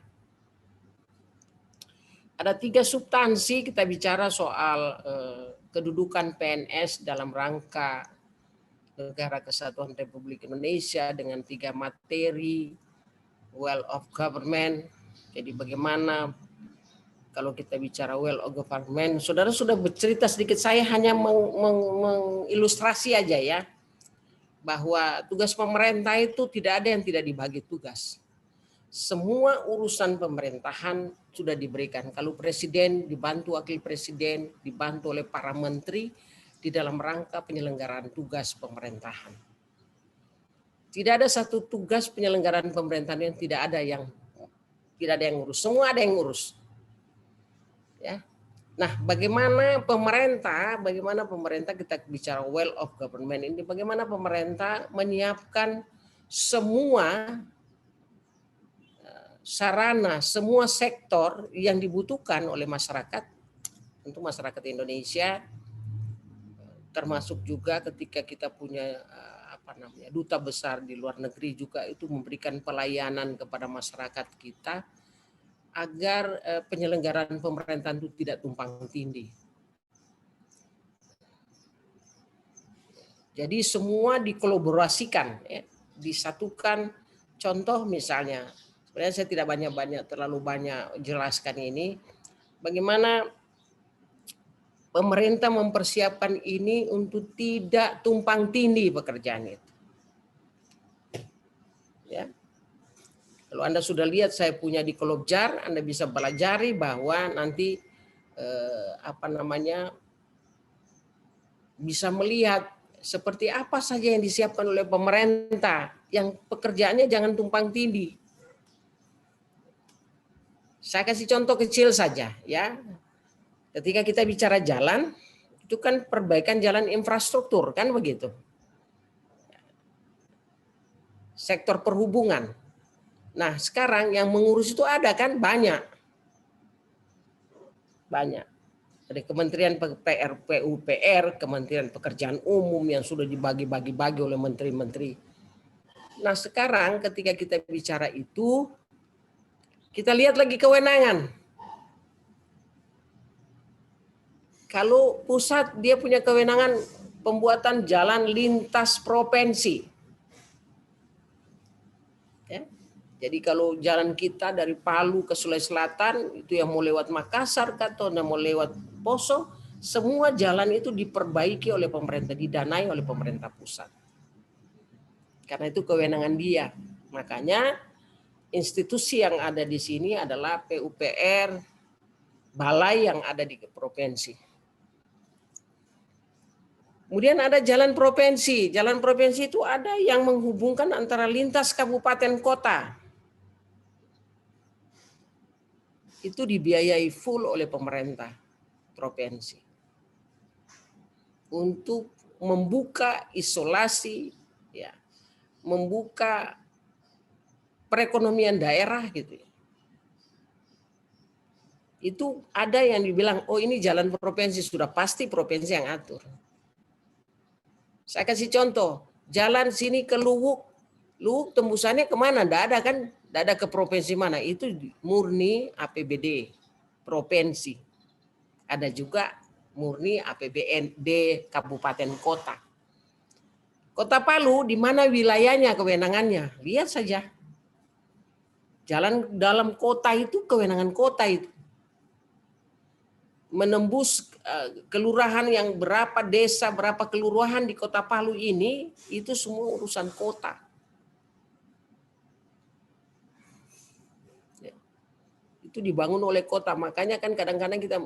Ada 3 substansi kita bicara soal kedudukan PNS dalam rangka Negara Kesatuan Republik Indonesia dengan 3 materi. Well of government. Jadi bagaimana kalau kita bicara well of government, saudara sudah bercerita sedikit, saya hanya mengilustrasi aja ya, bahwa tugas pemerintah itu tidak ada yang tidak dibagi tugas. Semua urusan pemerintahan sudah diberikan. Kalau presiden dibantu wakil presiden, dibantu oleh para menteri di dalam rangka penyelenggaraan tugas pemerintahan. Tidak ada satu tugas penyelenggaraan pemerintahan yang tidak ada yang ngurus. Semua ada yang ngurus. Ya. Nah, bagaimana pemerintah kita bicara well of government ini, bagaimana pemerintah menyiapkan semua sarana, semua sektor yang dibutuhkan oleh masyarakat, untuk masyarakat Indonesia, termasuk juga ketika kita punya duta besar di luar negeri juga itu memberikan pelayanan kepada masyarakat kita agar penyelenggaraan pemerintahan itu tidak tumpang tindih. Jadi semua dikolaborasikan, ya, disatukan. Contoh misalnya, sebenarnya saya tidak terlalu banyak jelaskan ini, bagaimana pemerintah mempersiapkan ini untuk tidak tumpang tindih pekerjaan itu. Ya. Kalau Anda sudah lihat saya punya di Kolobjar, Anda bisa pelajari bahwa nanti bisa melihat seperti apa saja yang disiapkan oleh pemerintah, yang pekerjaannya jangan tumpang tindih. Saya kasih contoh kecil saja ya. Ketika kita bicara jalan, itu kan perbaikan jalan infrastruktur, kan begitu. Sektor perhubungan. Nah, sekarang yang mengurus itu ada kan banyak. Banyak. Dari Kementerian PUPR, Kementerian Pekerjaan Umum yang sudah dibagi-bagi oleh menteri-menteri. Nah, sekarang ketika kita bicara itu, kita lihat lagi kewenangan. Kalau pusat dia punya kewenangan pembuatan jalan lintas provinsi. Ya. Jadi kalau jalan kita dari Palu ke Sulawesi Selatan, itu yang mau lewat Makassar atau yang mau lewat Poso, semua jalan itu diperbaiki oleh pemerintah, didanai oleh pemerintah pusat. Karena itu kewenangan dia. Makanya institusi yang ada di sini adalah PUPR, balai yang ada di provinsi. Kemudian ada jalan provinsi. Jalan provinsi itu ada yang menghubungkan antara lintas kabupaten kota. Itu dibiayai full oleh pemerintah provinsi. Untuk membuka isolasi, ya, membuka perekonomian daerah gitu. Itu ada yang dibilang, oh ini jalan provinsi, sudah pasti provinsi yang atur. Saya kasih contoh, jalan sini ke Luwuk, Luwuk tembusannya kemana? Tidak ada kan? Tidak ada ke provinsi mana? Itu murni APBD provinsi. Ada juga murni APBD kabupaten kota. Kota Palu di mana wilayahnya kewenangannya? Lihat saja. Jalan dalam kota itu kewenangan kota itu. Menembus kelurahan yang berapa desa, berapa kelurahan di Kota Palu ini, itu semua urusan kota. Itu dibangun oleh kota, makanya kan kadang-kadang kita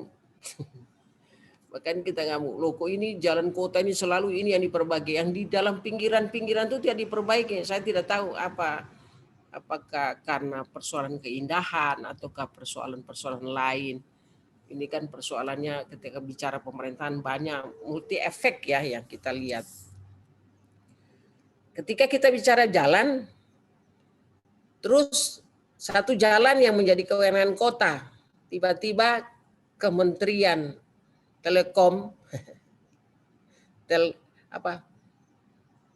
ngamuk, loh kok ini jalan kota ini selalu ini yang diperbaiki, yang di dalam pinggiran-pinggiran itu tidak diperbaiki. Saya tidak tahu apakah karena persoalan keindahan ataukah persoalan-persoalan lain. Ini kan persoalannya ketika bicara pemerintahan banyak multi efek ya yang kita lihat. Ketika kita bicara jalan, terus satu jalan yang menjadi kewenangan kota, tiba-tiba Kementerian Telekom,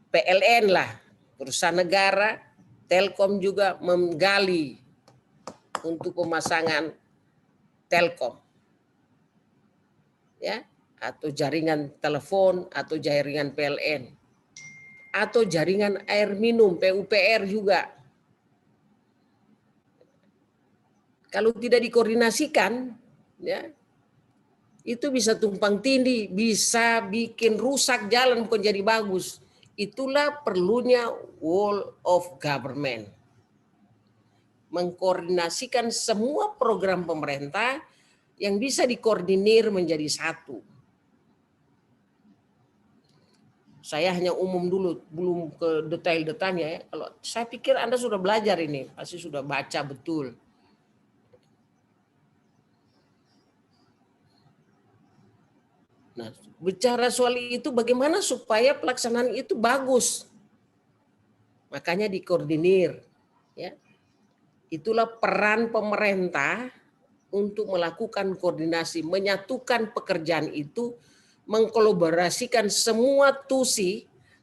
PLN lah, perusahaan negara, Telkom juga menggali untuk pemasangan Telkom. Ya, atau jaringan telepon atau jaringan PLN atau jaringan air minum PUPR juga. Kalau tidak dikoordinasikan, ya, itu bisa tumpang tindih, bisa bikin rusak jalan bukan jadi bagus. Itulah perlunya whole of government. Mengkoordinasikan semua program pemerintah yang bisa dikoordinir menjadi satu. Saya hanya umum dulu, belum ke detail-detailnya ya. Kalau saya pikir Anda sudah belajar ini, pasti sudah baca betul. Nah, bicara soal itu bagaimana supaya pelaksanaan itu bagus. Makanya dikoordinir, ya. Itulah peran pemerintah untuk melakukan koordinasi, menyatukan pekerjaan itu, mengkolaborasikan semua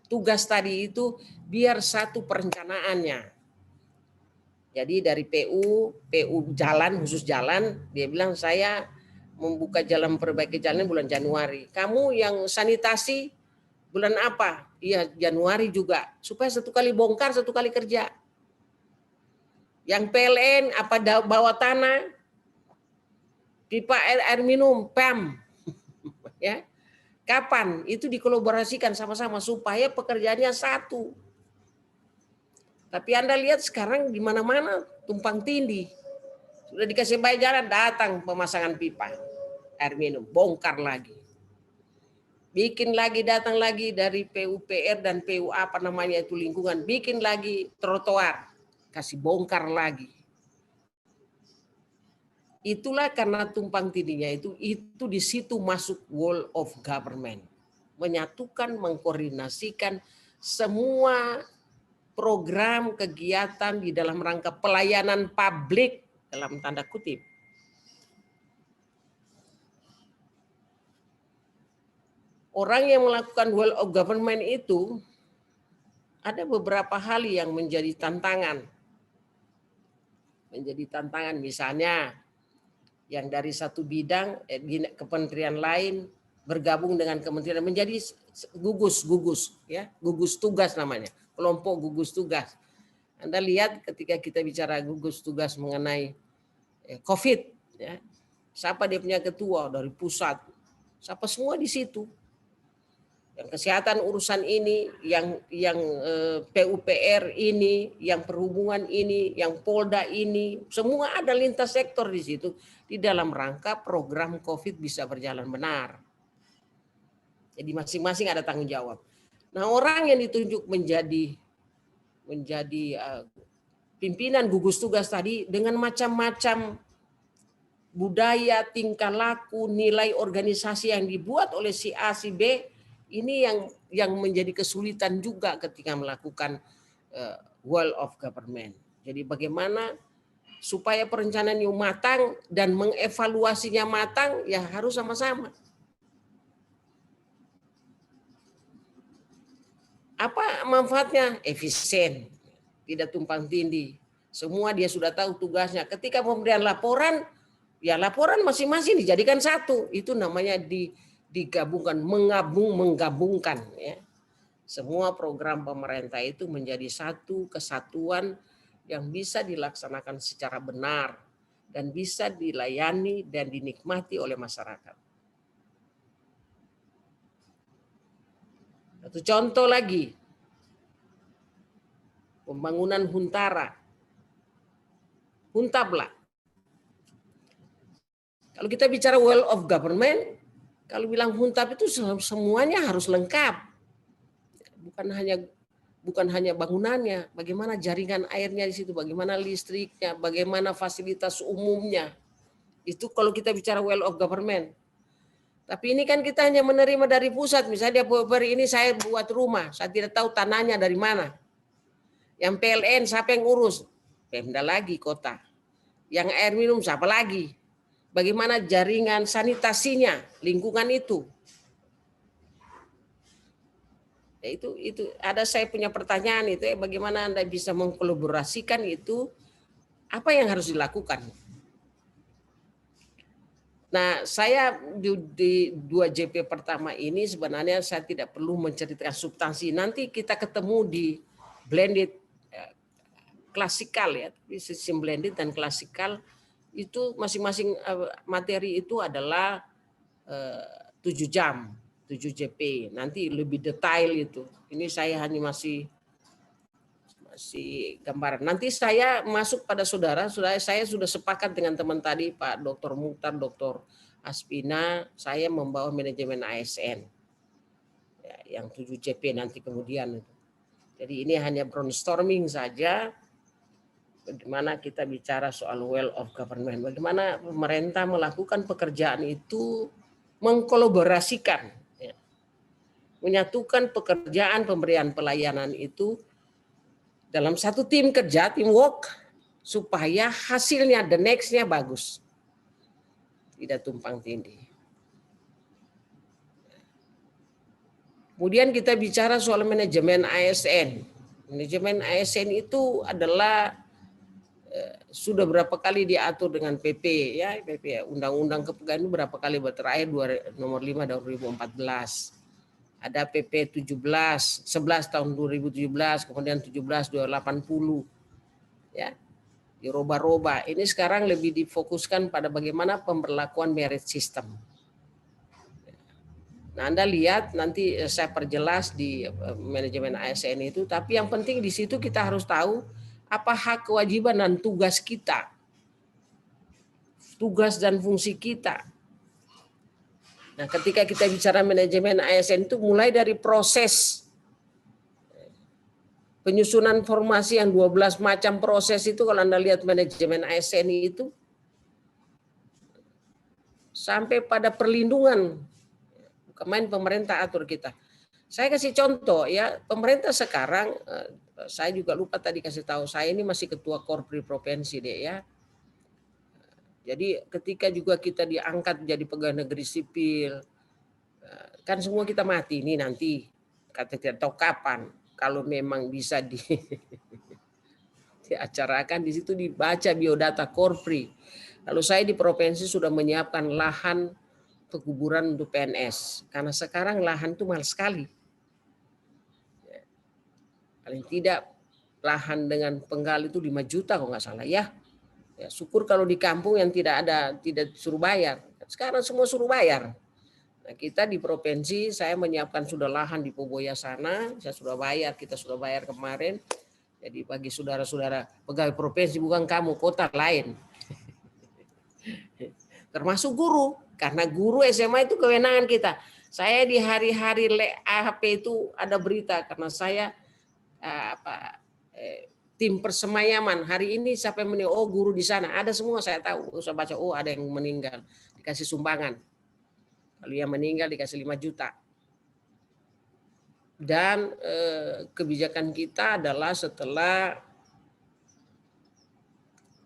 tugas tadi itu biar satu perencanaannya. Jadi dari PU jalan, khusus jalan, dia bilang saya membuka jalan perbaiki jalan bulan Januari. Kamu yang sanitasi bulan apa? Iya Januari juga. Supaya satu kali bongkar, satu kali kerja. Yang PLN apa bawah tanah, pipa air minum, PAM, ya, kapan itu dikolaborasikan sama-sama supaya pekerjaannya satu. Tapi Anda lihat sekarang di mana-mana tumpang tindih. Sudah dikasih bayaran, datang pemasangan pipa air minum, bongkar lagi. Bikin lagi, datang lagi dari PUPR dan PU apa namanya itu lingkungan, bikin lagi trotoar, kasih bongkar lagi. Itulah karena tumpang tindihnya itu di situ masuk whole of government. Menyatukan, mengkoordinasikan semua program kegiatan di dalam rangka pelayanan publik dalam tanda kutip. Orang yang melakukan whole of government itu ada beberapa hal yang menjadi tantangan. Menjadi tantangan misalnya yang dari satu bidang kementerian lain bergabung dengan kementerian menjadi gugus ya, gugus tugas namanya, kelompok gugus tugas. Anda lihat ketika kita bicara gugus tugas mengenai COVID, ya, siapa dia punya ketua dari pusat, siapa semua di situ. Yang kesehatan urusan ini, yang PUPR ini, yang perhubungan ini, yang Polda ini, semua ada lintas sektor di situ di dalam rangka program COVID bisa berjalan benar. Jadi masing-masing ada tanggung jawab. Nah, orang yang ditunjuk menjadi pimpinan gugus tugas tadi dengan macam-macam budaya, tingkah laku, nilai organisasi yang dibuat oleh si A, si B, ini yang menjadi kesulitan juga ketika melakukan whole of government. Jadi bagaimana supaya perencanaannya matang dan mengevaluasinya matang, ya harus sama-sama. Apa manfaatnya? Efisien, tidak tumpang tindih. Semua dia sudah tahu tugasnya. Ketika pemberian laporan, ya laporan masing-masing dijadikan satu. Itu namanya digabungkan, menggabungkan. Ya. Semua program pemerintah itu menjadi satu kesatuan yang bisa dilaksanakan secara benar dan bisa dilayani dan dinikmati oleh masyarakat. Satu contoh lagi, pembangunan Huntara, Huntabla. Kalau kita bicara whole of government, kalau bilang Huntab itu semuanya harus lengkap, bukan hanya bangunannya, bagaimana jaringan airnya di situ, bagaimana listriknya, bagaimana fasilitas umumnya. Itu kalau kita bicara whole of government. Tapi ini kan kita hanya menerima dari pusat. Misalnya ini saya buat rumah, saya tidak tahu tanahnya dari mana. Yang PLN siapa yang urus? Pemda lagi kota. Yang air minum siapa lagi? Bagaimana jaringan sanitasinya, lingkungan itu? Ya, itu ada saya punya pertanyaan itu, bagaimana Anda bisa mengkolaborasikan itu? Apa yang harus dilakukan? Nah, saya di 2 JP pertama ini sebenarnya saya tidak perlu menceritakan substansi. Nanti kita ketemu di blended klasikal ya, sistem blended dan klasikal itu masing-masing materi itu adalah 7 jam, 7 JP. Nanti lebih detail itu. Ini saya hanya masih gambaran. Nanti saya masuk pada saudara, saya sudah sepakat dengan teman tadi Pak Dr. Mukhtar, Dr. Aspina, saya membawa manajemen ASN ya, yang 7 JP nanti kemudian. Jadi ini hanya brainstorming saja, bagaimana kita bicara soal whole of government, bagaimana pemerintah melakukan pekerjaan itu, mengkolaborasikan, ya, menyatukan pekerjaan pemberian pelayanan itu dalam satu tim kerja, teamwork, supaya hasilnya, the next-nya bagus. Tidak tumpang tindih. Kemudian kita bicara soal manajemen ASN. Manajemen ASN itu adalah sudah berapa kali diatur dengan PP, ya, PP, Undang-Undang Kepegawaian itu berapa kali terakhir nomor 5 tahun 2014. Ada PP 11 tahun 2017, kemudian 17/280. Ya. Dirubah-rubah. Ini sekarang lebih difokuskan pada bagaimana pemberlakuan merit system. Nah, Anda lihat nanti saya perjelas di manajemen ASN itu, tapi yang penting di situ kita harus tahu apa hak, kewajiban, dan tugas kita. Tugas dan fungsi kita. Nah, ketika kita bicara manajemen ASN itu mulai dari proses penyusunan formasi yang 12 macam proses itu, kalau Anda lihat manajemen ASN itu, sampai pada perlindungan. Kemarin pemerintah atur kita. Saya kasih contoh ya, pemerintah sekarang, saya juga lupa tadi kasih tahu, saya ini masih ketua Korpri Provinsi deh ya. Jadi ketika juga kita diangkat jadi pegawai negeri sipil, kan semua kita mati ini nanti, kata tidak tahu kapan. Kalau memang bisa diacarakan, di situ dibaca biodata Korpri. Lalu saya di provinsi sudah menyiapkan lahan pekuburan untuk PNS, karena sekarang lahan itu mahal sekali. Paling tidak lahan dengan penggal itu 5 juta kalau nggak salah ya. Ya, syukur kalau di kampung yang tidak suruh bayar. Sekarang semua suruh bayar. Nah, kita di provinsi, saya menyiapkan sudah lahan di Poboya sana, saya sudah bayar, kita sudah bayar kemarin. Jadi bagi saudara-saudara pegawai provinsi, bukan kamu, kota lain. Termasuk guru, karena guru SMA itu kewenangan kita. Saya di hari-hari AHP itu ada berita, karena saya tim persemayaman. Hari ini siapa yang meninggal? Oh, guru di sana. Ada semua, saya tahu. Saya baca, oh ada yang meninggal. Dikasih sumbangan. Kalau yang meninggal dikasih 5 juta. Dan kebijakan kita adalah setelah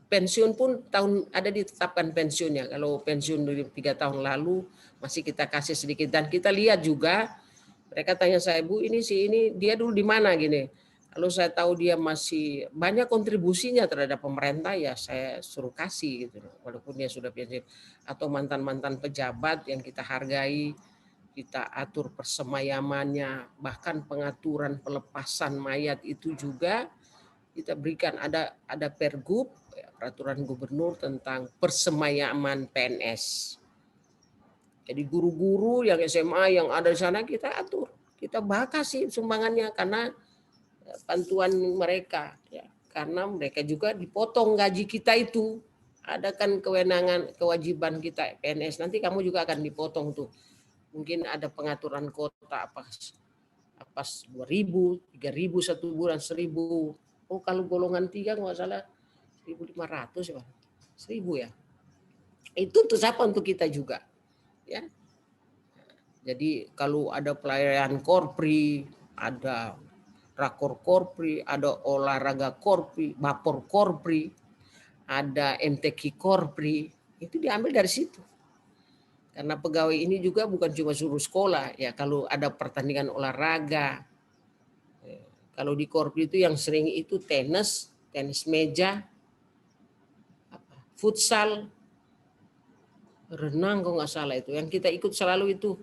pensiun pun ada ditetapkan pensiunnya. Kalau pensiun dari 3 tahun lalu masih kita kasih sedikit. Dan kita lihat juga, mereka tanya saya, Bu ini dia dulu di mana gini. Kalau saya tahu dia masih banyak kontribusinya terhadap pemerintah, ya saya suruh kasih gitu. Walaupun dia sudah pensiun. Atau mantan-mantan pejabat yang kita hargai, kita atur persemayamannya, bahkan pengaturan pelepasan mayat itu juga kita berikan, ada pergub, peraturan gubernur tentang persemayaman PNS. Jadi guru-guru yang SMA yang ada di sana kita atur, kita kasih sumbangannya karena bantuan mereka, ya, karena mereka juga dipotong gaji kita itu, ada kan kewenangan kewajiban kita PNS, nanti kamu juga akan dipotong tuh, mungkin ada pengaturan kota apa 2.000, 3.000 1 bulan 1.000. Oh kalau golongan 3 nggak salah 1.500 ya, 1.000 ya. Itu untuk siapa? Untuk kita juga. Ya. Jadi kalau ada pelayanan Korpri, ada rakor Korpri, ada olahraga Korpri, bapor Korpri, ada MTQ Korpri, itu diambil dari situ. Karena pegawai ini juga bukan cuma suruh sekolah, ya kalau ada pertandingan olahraga. Kalau di Korpri itu yang sering itu tenis meja, futsal, renang kalau nggak salah itu. Yang kita ikut selalu itu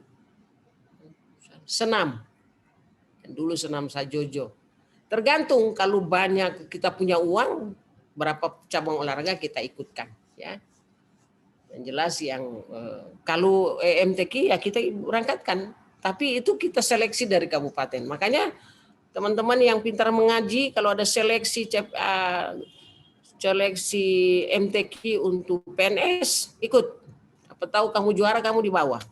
senam. Dulu senam Sajojo. Tergantung kalau banyak kita punya uang, berapa cabang olahraga kita ikutkan. Ya. Yang jelas yang kalau MTQ ya kita berangkatkan. Tapi itu kita seleksi dari kabupaten. Makanya teman-teman yang pintar mengaji, kalau ada seleksi MTQ untuk PNS, ikut. Apa tahu kamu juara, kamu di bawah.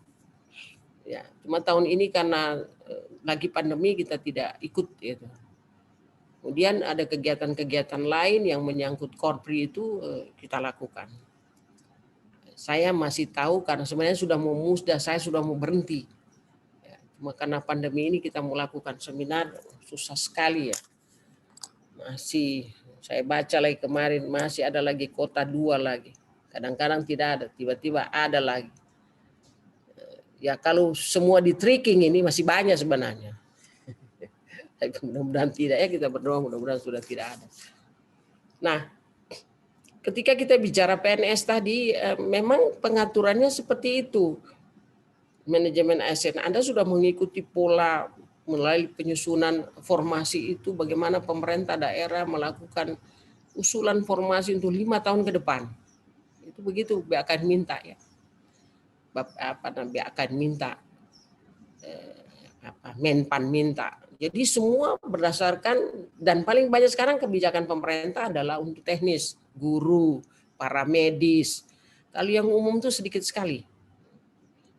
Ya, cuma tahun ini karena lagi pandemi kita tidak ikut. Gitu. Kemudian ada kegiatan-kegiatan lain yang menyangkut Korpri itu kita lakukan. Saya masih tahu karena sebenarnya sudah mau musda, saya sudah mau berhenti. Cuma karena pandemi ini kita mau lakukan seminar, susah sekali ya. Masih, saya baca lagi kemarin, masih ada lagi kota 2 lagi. Kadang-kadang tidak ada, tiba-tiba ada lagi. Ya kalau semua di tracking ini masih banyak sebenarnya. Mudah-mudahan tidak ya, kita berdoa mudah-mudahan sudah tidak ada. Nah, ketika kita bicara PNS tadi, memang pengaturannya seperti itu. Manajemen ASN, Anda sudah mengikuti pola melalui penyusunan formasi itu, bagaimana pemerintah daerah melakukan usulan formasi untuk 5 tahun ke depan. Itu begitu, akan minta ya. Akan minta, Menpan minta. Jadi semua berdasarkan, dan paling banyak sekarang kebijakan pemerintah adalah untuk teknis, guru, para medis. Kalau yang umum itu sedikit sekali.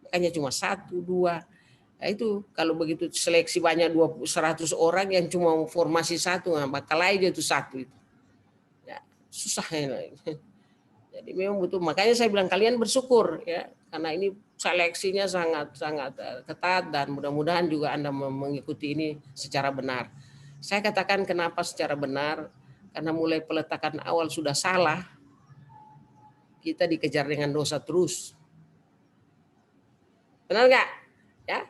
Makanya cuma 1, 2. Nah itu kalau begitu seleksi banyak 100 orang yang cuma formasi 1, bakal aja itu 1 itu. Ya, susah ya. Jadi memang butuh, makanya saya bilang kalian bersyukur ya, karena ini seleksinya sangat ketat dan mudah-mudahan juga Anda mengikuti ini secara benar. Saya katakan kenapa secara benar, karena mulai peletakan awal sudah salah, kita dikejar dengan dosa terus. Benar nggak? Ya.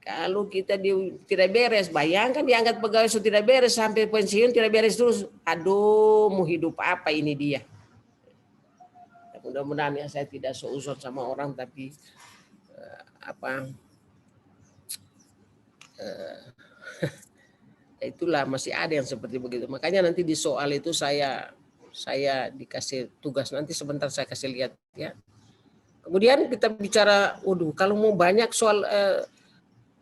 Kalau kita tidak beres, bayangkan diangkat pegawai sudah tidak beres sampai pensiun tidak beres terus. Aduh, mau hidup apa ini dia? Mudah-mudahan ya saya tidak seuzon sama orang, tapi itulah masih ada yang seperti begitu. Makanya nanti di soal itu saya dikasih tugas, nanti sebentar saya kasih lihat ya. Kemudian kita bicara, kalau mau banyak soal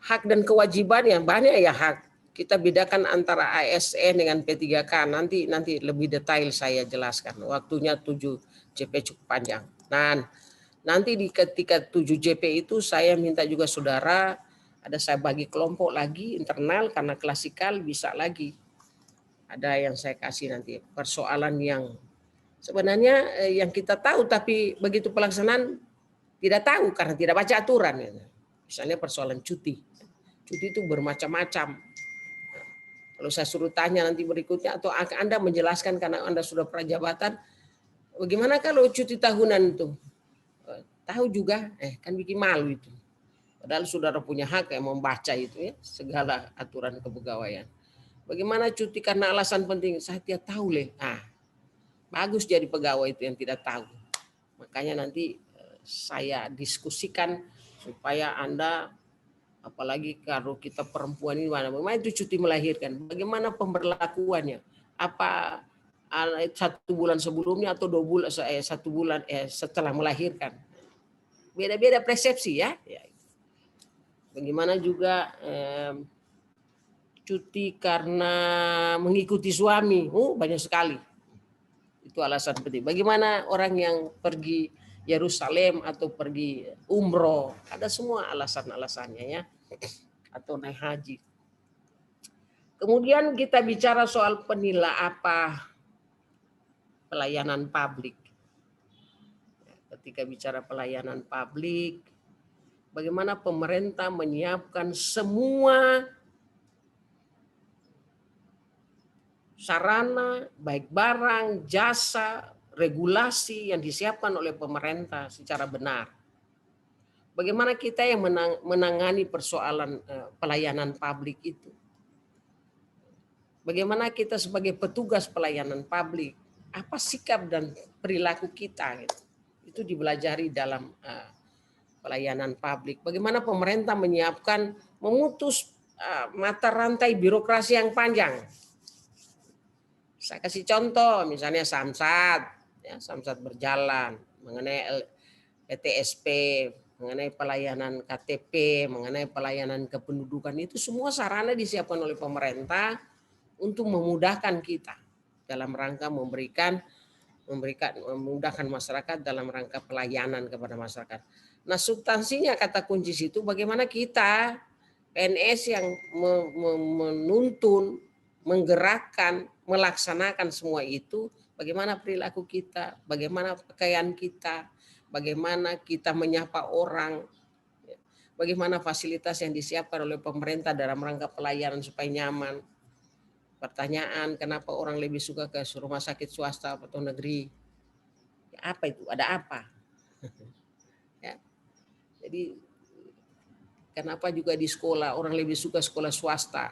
hak dan kewajiban ya banyak ya hak. Kita bedakan antara ASN dengan P3K. Nanti lebih detail saya jelaskan. Waktunya 7 JP cukup panjang. Nah, nanti di ketika 7 JP itu saya minta juga saudara, ada saya bagi kelompok lagi internal karena klasikal bisa lagi. Ada yang saya kasih nanti persoalan yang sebenarnya yang kita tahu tapi begitu pelaksanaan tidak tahu karena tidak baca aturan. Misalnya persoalan cuti. Cuti itu bermacam-macam. Kalau saya suruh tanya nanti berikutnya atau Anda menjelaskan karena Anda sudah prajabatan, bagaimana kalau cuti tahunan itu? Tahu juga, kan bikin malu itu. Padahal saudara punya hak yang membaca itu ya, segala aturan kepegawaian. Bagaimana cuti karena alasan penting? Saya tidak tahu leh. Bagus jadi pegawai itu yang tidak tahu. Makanya nanti saya diskusikan supaya Anda, apalagi kalau kita perempuan ini, bagaimana itu cuti melahirkan? Bagaimana pemberlakuannya? Apa 1 bulan sebelumnya atau 2 bulan 1 bulan setelah melahirkan? Beda-beda persepsi ya. Bagaimana juga cuti karena mengikuti suami? Banyak sekali. Itu alasan penting. Bagaimana orang yang pergi Yerusalem atau pergi umroh? Ada semua alasan-alasannya ya. Atau naik haji. Kemudian kita bicara soal pelayanan publik. Ketika bicara pelayanan publik, bagaimana pemerintah menyiapkan semua sarana, baik barang, jasa, regulasi yang disiapkan oleh pemerintah secara benar. Bagaimana kita yang menangani persoalan pelayanan publik itu? Bagaimana kita sebagai petugas pelayanan publik, apa sikap dan perilaku kita? Itu dipelajari dalam pelayanan publik. Bagaimana pemerintah menyiapkan, memutus mata rantai birokrasi yang panjang. Saya kasih contoh, misalnya Samsat, ya, Samsat berjalan, mengenai PTSP, mengenai pelayanan KTP, mengenai pelayanan kependudukan, itu semua sarana disiapkan oleh pemerintah untuk memudahkan kita dalam rangka memudahkan masyarakat dalam rangka pelayanan kepada masyarakat. Nah, substansinya kata kunci situ bagaimana kita PNS yang menuntun, menggerakkan, melaksanakan semua itu, bagaimana perilaku kita, bagaimana pakaian kita, bagaimana kita menyapa orang, bagaimana fasilitas yang disiapkan oleh pemerintah dalam rangka pelayanan supaya nyaman. Pertanyaan, kenapa orang lebih suka ke rumah sakit swasta atau negeri? Ya, apa itu? Ada apa? Ya. Jadi kenapa juga di sekolah orang lebih suka sekolah swasta?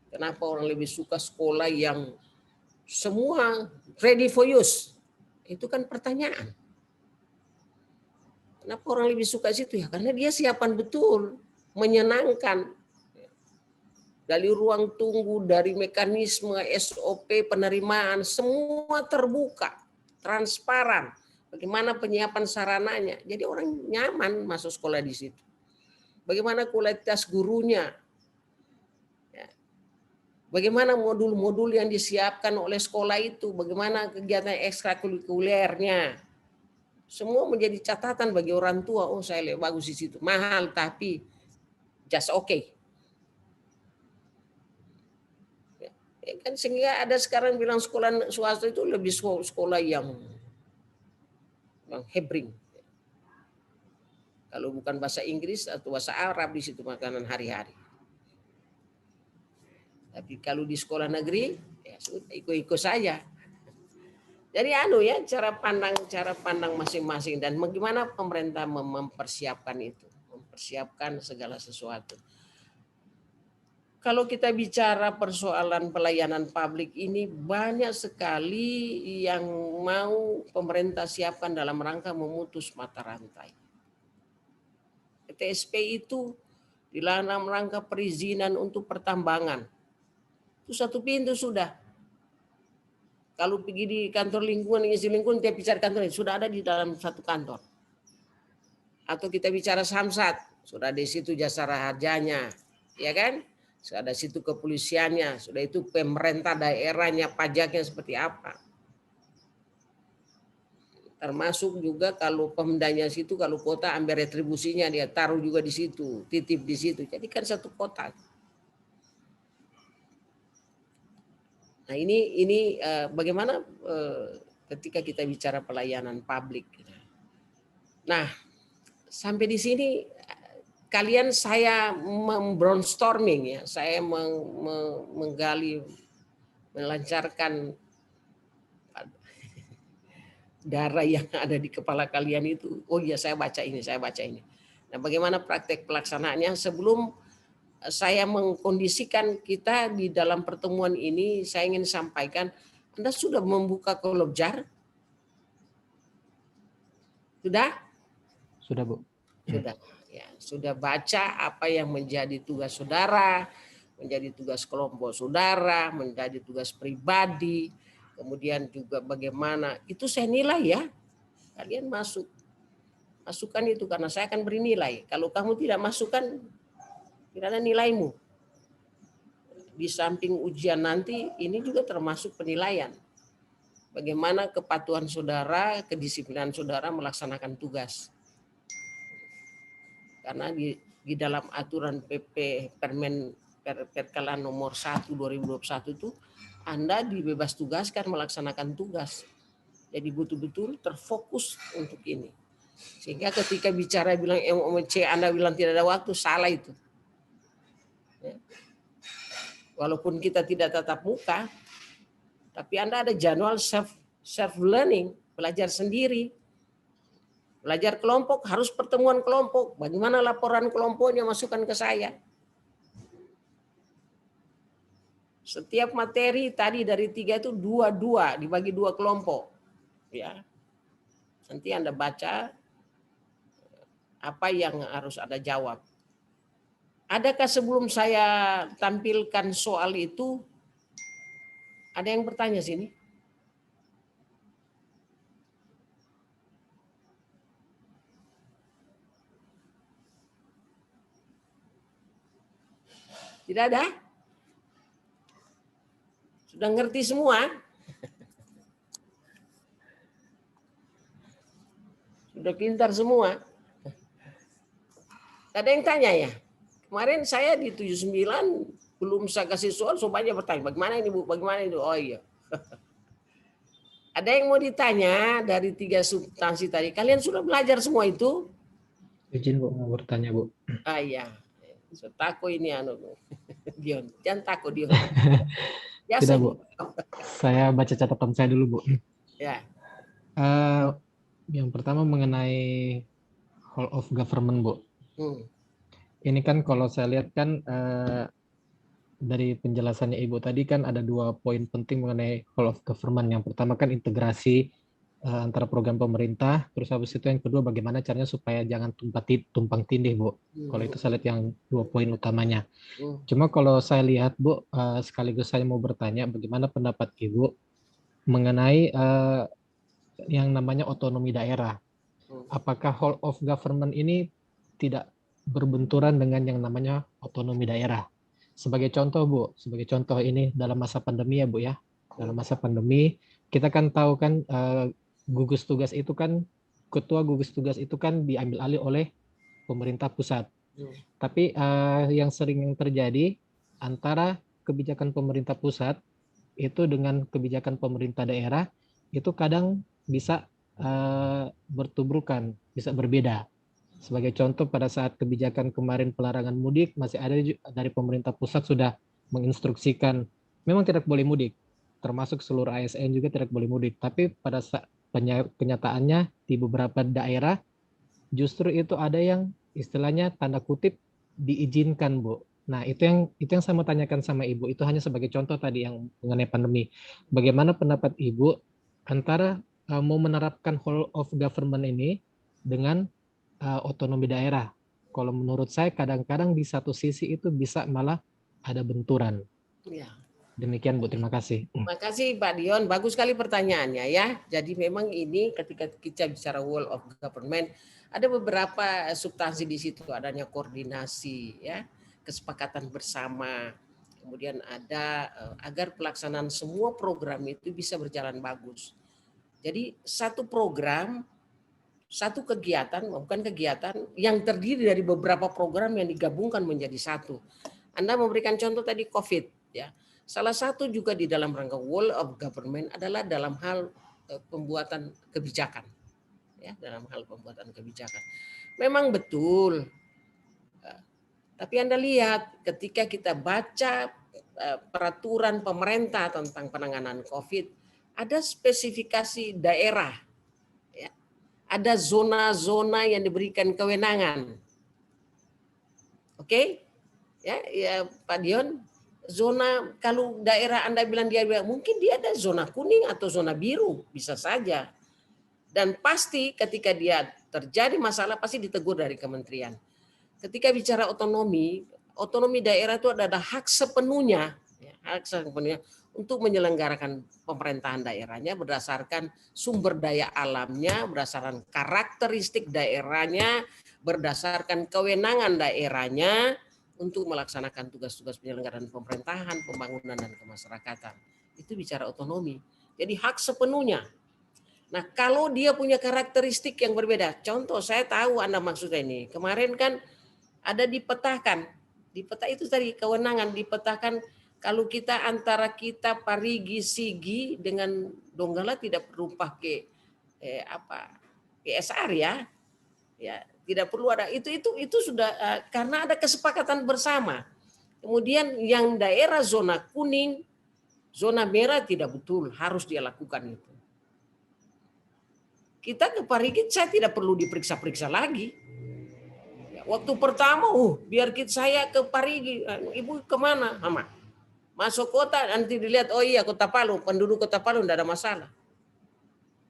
Kenapa orang lebih suka sekolah yang semua ready for use? Itu kan pertanyaan. Kenapa orang lebih suka situ ya? Karena dia siapan betul, menyenangkan. Dari ruang tunggu, dari mekanisme, SOP, penerimaan, semua terbuka, transparan. Bagaimana penyiapan sarananya? Jadi orang nyaman masuk sekolah di situ. Bagaimana kualitas gurunya? Bagaimana modul-modul yang disiapkan oleh sekolah itu, bagaimana kegiatan ekstrakurikulernya. Semua menjadi catatan bagi orang tua. Oh, saya lihat bagus di situ. Mahal tapi just okay. Ya kan, sehingga ada sekarang bilang sekolah swasta itu lebih sekolah yang hebring. Kalau bukan bahasa Inggris atau bahasa Arab di situ makanan hari-hari. Tapi kalau di sekolah negeri, ya ikut-ikut saja. Jadi cara pandang masing-masing, dan bagaimana pemerintah mempersiapkan itu, mempersiapkan segala sesuatu. Kalau kita bicara persoalan pelayanan publik ini, banyak sekali yang mau pemerintah siapkan dalam rangka memutus mata rantai. TSP itu dalam rangka perizinan untuk pertambangan. Itu satu pintu sudah. Kalau pergi di kantor lingkungan, isi lingkungan, dia bicara kantor, sudah ada di dalam satu kantor. Atau kita bicara samsat, sudah di situ jasa harjanya, ya kan? Sudah ada situ kepolisiannya, sudah itu pemerintah daerahnya, pajaknya seperti apa. Termasuk juga kalau pemdanya situ, kalau kota ambil retribusinya, dia taruh juga di situ, titip di situ. Jadi kan satu kota. Nah ini bagaimana ketika kita bicara pelayanan publik. Nah sampai di sini kalian saya brainstorming ya, saya menggali, melancarkan darah yang ada di kepala kalian itu. Oh iya, saya baca ini, saya baca ini. Nah bagaimana praktek pelaksanaannya sebelum saya mengkondisikan kita di dalam pertemuan ini, saya ingin sampaikan, Anda sudah membuka kolom jar? Sudah? Sudah, Bu. Sudah. Ya, sudah baca apa yang menjadi tugas saudara, menjadi tugas kelompok saudara, menjadi tugas pribadi, kemudian juga bagaimana, itu saya nilai ya. Kalian masukkan itu karena saya akan beri nilai. Kalau kamu tidak masukkan, tidak ada nilaimu. Di samping ujian nanti, ini juga termasuk penilaian. Bagaimana kepatuhan saudara, kedisiplinan saudara melaksanakan tugas. Karena di dalam aturan PP Perkala nomor 1 2021 itu, Anda dibebas tugaskan melaksanakan tugas. Jadi betul-betul terfokus untuk ini. Sehingga ketika bicara bilang MOC, Anda bilang tidak ada waktu, salah itu. Walaupun kita tidak tatap muka, tapi Anda ada jadwal self learning, belajar sendiri. Belajar kelompok, harus pertemuan kelompok. Bagaimana laporan kelompoknya, masukkan ke saya. Setiap materi tadi dari 3 itu 2 dibagi 2 kelompok. Ya. Nanti Anda baca apa yang harus Anda jawab. Adakah sebelum saya tampilkan soal itu, ada yang bertanya sini? Tidak ada? Sudah ngerti semua? Sudah pintar semua? Ada yang tanya ya? Kemarin saya di 79 belum saya kasih soal, so banyak bertanya, bagaimana ini Bu, bagaimana itu? Oh iya. Ada yang mau ditanya dari 3 substansi tadi? Kalian sudah belajar semua itu? Izin Bu, mau bertanya Bu. Ah iya. So, takut ini Dion, jangan takut Dion. Tidak Bu, saya baca catatan saya dulu Bu. Ya. Yang pertama mengenai whole of government Bu. Ini kan kalau saya lihat kan dari penjelasannya Ibu tadi kan ada 2 poin penting mengenai whole of government. Yang pertama kan integrasi antara program pemerintah, terus habis itu yang kedua bagaimana caranya supaya jangan tumpang tindih Bu. Kalau itu saya lihat yang 2 poin utamanya. Cuma kalau saya lihat Bu, sekaligus saya mau bertanya bagaimana pendapat Ibu mengenai yang namanya otonomi daerah. Apakah whole of government ini tidak berbenturan dengan yang namanya otonomi daerah? sebagai contoh Bu, sebagai contoh ini dalam masa pandemi ya Bu ya. Dalam masa pandemi kita kan tahu kan gugus tugas itu kan, ketua gugus tugas itu kan diambil alih oleh pemerintah pusat. Tapi yang sering terjadi antara kebijakan pemerintah pusat itu dengan kebijakan pemerintah daerah itu kadang bisa bertubrukan, bisa berbeda. Sebagai contoh pada saat kebijakan kemarin pelarangan mudik masih ada dari pemerintah pusat sudah menginstruksikan memang tidak boleh mudik, termasuk seluruh ASN juga tidak boleh mudik. Tapi pada saat kenyataannya di beberapa daerah justru itu ada yang istilahnya tanda kutip diizinkan Bu. Nah itu yang saya mau tanyakan sama Ibu, itu hanya sebagai contoh tadi yang mengenai pandemi. Bagaimana pendapat Ibu antara mau menerapkan whole of government ini dengan otonomi daerah? Kalau menurut saya kadang-kadang di satu sisi itu bisa malah ada benturan. Ya. Demikian Bu, terima kasih. Terima kasih Pak Dion, bagus sekali pertanyaannya ya. Jadi memang ini ketika kita bicara whole of government, ada beberapa substansi di situ, adanya koordinasi ya, kesepakatan bersama, kemudian ada agar pelaksanaan semua program itu bisa berjalan bagus. Jadi satu program, satu kegiatan, bukan kegiatan yang terdiri dari beberapa program yang digabungkan menjadi satu. Anda memberikan contoh tadi COVID ya. Salah satu juga di dalam rangka whole of government adalah dalam hal pembuatan kebijakan. Ya, dalam hal pembuatan kebijakan. Memang betul. Tapi Anda lihat ketika kita baca peraturan pemerintah tentang penanganan COVID, ada spesifikasi daerah, ya. Ada zona-zona yang diberikan kewenangan. Oke? Ya, Pak Dion, zona kalau daerah Anda bilang dia mungkin dia ada zona kuning atau zona biru, bisa saja. Dan pasti ketika dia terjadi masalah pasti ditegur dari kementerian. Ketika bicara otonomi daerah itu adalah hak sepenuhnya, ya, hak sepenuhnya untuk menyelenggarakan pemerintahan daerahnya berdasarkan sumber daya alamnya, berdasarkan karakteristik daerahnya, berdasarkan kewenangan daerahnya untuk melaksanakan tugas-tugas penyelenggaraan pemerintahan, pembangunan, dan kemasyarakatan. Itu bicara otonomi. Jadi hak sepenuhnya. Nah, kalau dia punya karakteristik yang berbeda, contoh saya tahu Anda maksudnya ini. Kemarin kan ada dipetakan. Di peta itu tadi kewenangan dipetakan kalau kita antara kita Parigi Sigi dengan Donggala tidak perlu pakai PSR ya. Ya, tidak perlu ada itu sudah karena ada kesepakatan bersama. Kemudian yang daerah zona kuning, zona merah tidak betul, harus dia lakukan itu. Kita ke Parigi saya tidak perlu diperiksa-periksa lagi. Waktu pertama, biar saya ke Parigi, Ibu kemana? Mama. Masuk kota, nanti dilihat, oh iya Kota Palu, penduduk Kota Palu tidak ada masalah.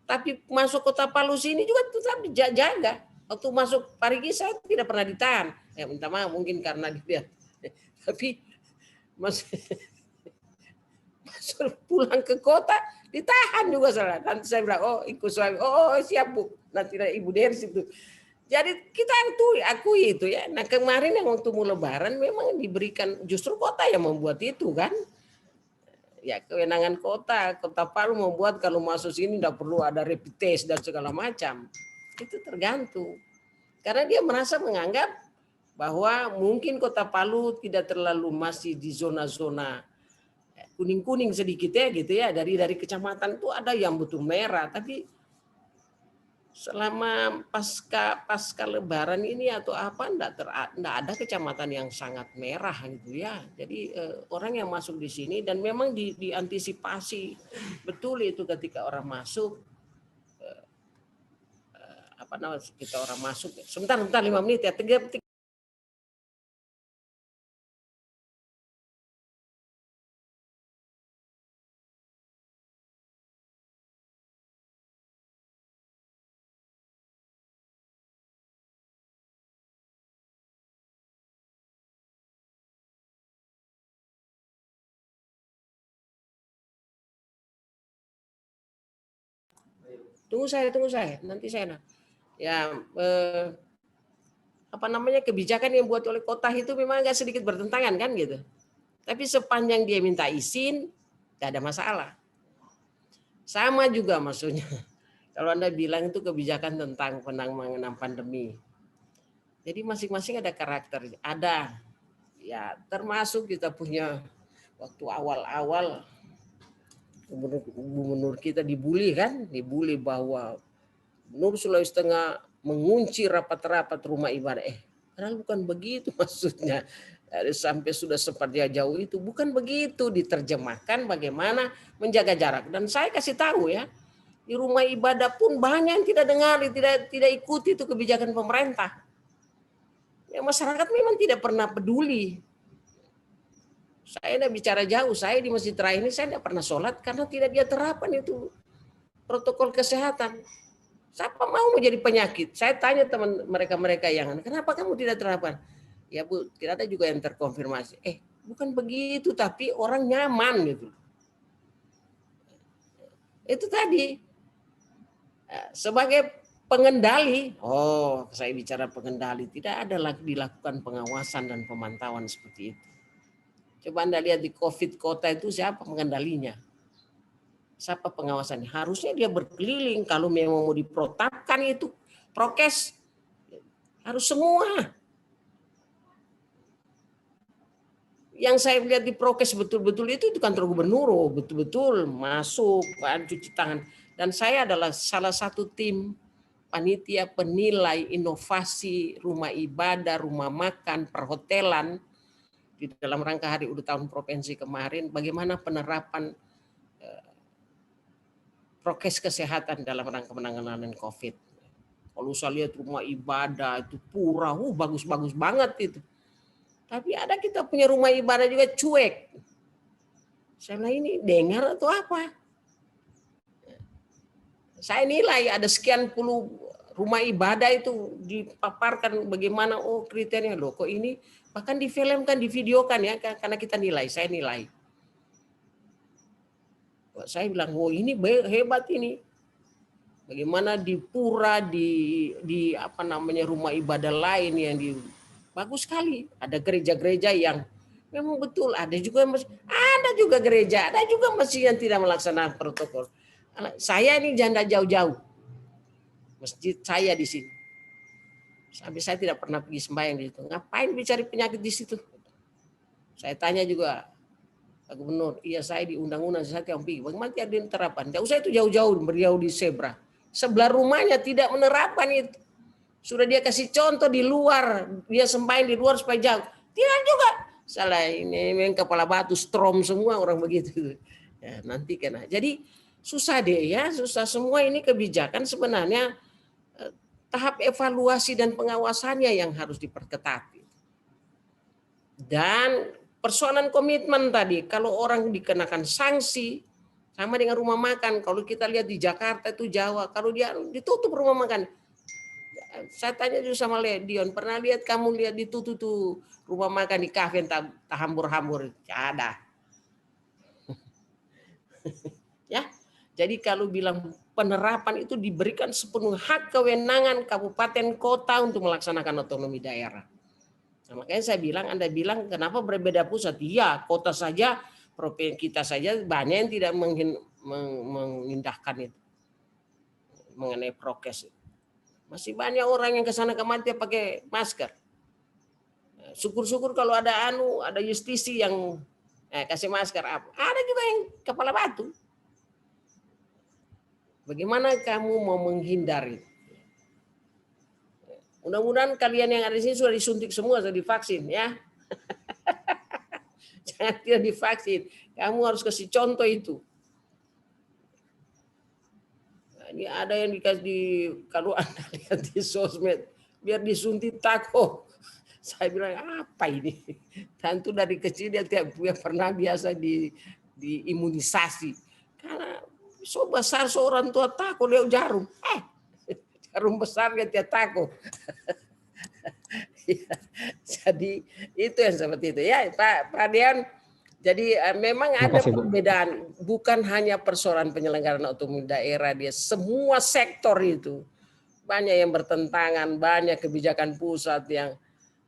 Tapi masuk Kota Palu sini juga tetap dijaga. Waktu masuk Parigi saya tidak pernah ditahan. Ya minta maaf mungkin karena dia. Tapi masuk pulang ke kota ditahan juga salah. Nanti saya bilang, oh ikut suami, oh siap Bu, nanti Ibu Deris itu. Jadi kita akui itu ya. Nah kemarin yang waktu mau Lebaran memang diberikan justru kota yang membuat itu kan. Ya kewenangan Kota Palu membuat kalau masuk sini tidak perlu ada rapid test dan segala macam. Itu tergantung. Karena dia merasa menganggap bahwa mungkin Kota Palu tidak terlalu masih di zona-zona kuning-kuning sedikit ya gitu ya. Dari kecamatan itu ada yang betul merah, tapi selama pasca Lebaran ini atau apa enggak ada kecamatan yang sangat merah gitu ya. Jadi orang yang masuk di sini dan memang diantisipasi betul itu ketika orang masuk kita orang masuk sebentar 5 menit ya. Tunggu saya nanti saya ya kebijakan yang buat oleh kota itu memang agak sedikit bertentangan kan gitu. Tapi sepanjang dia minta izin, tidak ada masalah. Sama juga maksudnya. Kalau Anda bilang itu kebijakan tentang penanganan pandemi. Jadi masing-masing ada karakter. Ada. Ya, termasuk kita punya waktu awal-awal gubernur kita dibully kan, dibully bahwa Gubernur Sulawesi Tengah mengunci rapat-rapat rumah ibadah. Padahal bukan begitu maksudnya. Sampai sudah seperti jauh itu, bukan begitu, diterjemahkan bagaimana menjaga jarak. Dan saya kasih tahu ya, di rumah ibadah pun banyak yang tidak dengar, tidak ikuti itu kebijakan pemerintah. Ya, masyarakat memang tidak pernah peduli. Saya tidak bicara jauh, saya di masjid terakhir ini saya tidak pernah sholat karena tidak dia terapkan itu protokol kesehatan. Siapa mau menjadi penyakit? Saya tanya teman mereka yang, kenapa kamu tidak terapkan? Ya Bu, tidak ada juga yang terkonfirmasi. Bukan begitu, tapi orang nyaman gitu. Itu tadi. Sebagai pengendali, saya bicara pengendali, tidak ada lagi dilakukan pengawasan dan pemantauan seperti itu. Coba Anda lihat di COVID kota itu siapa pengendalinya? Siapa pengawasannya? Harusnya dia berkeliling kalau memang mau diprotapkan itu prokes. Harus semua. Yang saya lihat di prokes betul-betul itu kantor gubernur, betul-betul masuk, cuci tangan. Dan saya adalah salah satu tim panitia penilai inovasi rumah ibadah, rumah makan, perhotelan di dalam rangka Hari Ulang Tahun Provinsi kemarin. Bagaimana penerapan prokes kesehatan dalam rangka penanganan COVID. Kalau saya lihat rumah ibadah itu pura, bagus-bagus banget itu. Tapi ada kita punya rumah ibadah juga cuek. Saya bilang ini dengar atau apa? Saya nilai ada sekian puluh rumah ibadah itu dipaparkan bagaimana kriteria loh. Kok ini bahkan difilmkan, divideokan ya karena kita nilai. Saya nilai. Saya bilang ini hebat ini. Bagaimana di pura di rumah ibadah lain yang bagus sekali. Ada gereja-gereja yang memang betul. Ada juga gereja, ada juga masjid yang tidak melaksanakan protokol. Saya ini janda jauh-jauh. Masjid saya di sini. Sampai saya tidak pernah pergi sembahyang di situ. Ngapain bicara penyakit di situ? Saya tanya juga Pak Gubernur, iya saya di undang-undang saya yang pergi. Bagaimana tidak diterapkan? Tidak usah itu jauh-jauh, beliau di Zebra. Sebelah rumahnya tidak menerapkan itu. Sudah dia kasih contoh di luar, dia sembahyang di luar supaya jauh. Tidak juga. Salah, ini memang kepala batu, strom semua orang begitu. Ya, nanti kena. Jadi susah deh ya, susah semua ini kebijakan sebenarnya tahap evaluasi dan pengawasannya yang harus diperketat. Dan persoalan komitmen tadi, kalau orang dikenakan sanksi, sama dengan rumah makan. Kalau kita lihat di Jakarta itu Jawa, kalau dia ditutup rumah makan. Saya tanya juga sama Dion, pernah lihat kamu lihat ditutup tuh rumah makan di kafe tak hambur-hambur? Ada. Ya. Jadi kalau bilang penerapan itu diberikan sepenuh hak kewenangan kabupaten kota untuk melaksanakan otonomi daerah. Nah, makanya saya bilang, Anda bilang kenapa berbeda pusat? Iya, kota saja, provinsi kita saja banyak yang tidak mengindahkan itu mengenai prokes. Masih banyak orang yang ke sana kemari pakai masker. Syukur-syukur kalau ada justisi yang kasih masker. Ada juga yang kepala batu. Bagaimana kamu mau menghindari? Mudah-mudahan kalian yang ada di sini sudah disuntik semua, sudah divaksin ya. Jangan tidak divaksin. Kamu harus kasih contoh itu. Nah, ini ada yang dikasih, kalau Anda lihat di sosmed, biar disuntik takut. Saya bilang apa ini? Tentu dari kecil dia tidak pernah biasa diimunisasi. Karena so besar seorang tua takut lihat jarum. Jarum besar dia tidak takut. Jadi itu yang seperti itu ya Pak Dian. Jadi memang ada perbedaan, bukan hanya persoalan penyelenggaraan otonomi daerah, dia semua sektor itu banyak yang bertentangan, banyak kebijakan pusat yang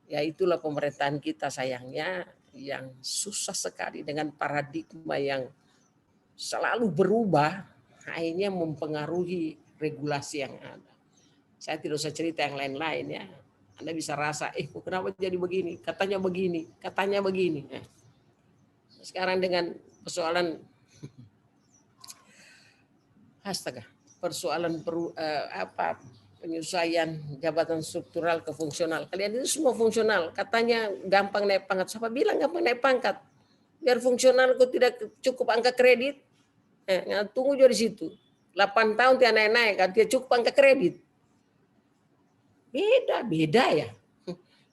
ya itulah pemerintahan kita sayangnya yang susah sekali dengan paradigma yang selalu berubah, akhirnya mempengaruhi regulasi yang ada. Saya tidak usah cerita yang lain-lain ya. Anda bisa rasa, kok kenapa jadi begini? Katanya begini, katanya begini. Sekarang dengan persoalan persoalan penyesuaian jabatan struktural ke fungsional. Kalian itu semua fungsional. Katanya gampang naik pangkat. Siapa bilang gampang naik pangkat? Biar fungsional kok tidak cukup angka kredit. Tunggu juga di situ. 8 tahun dia naik-naik, kan dia cukup angka kredit. Beda ya.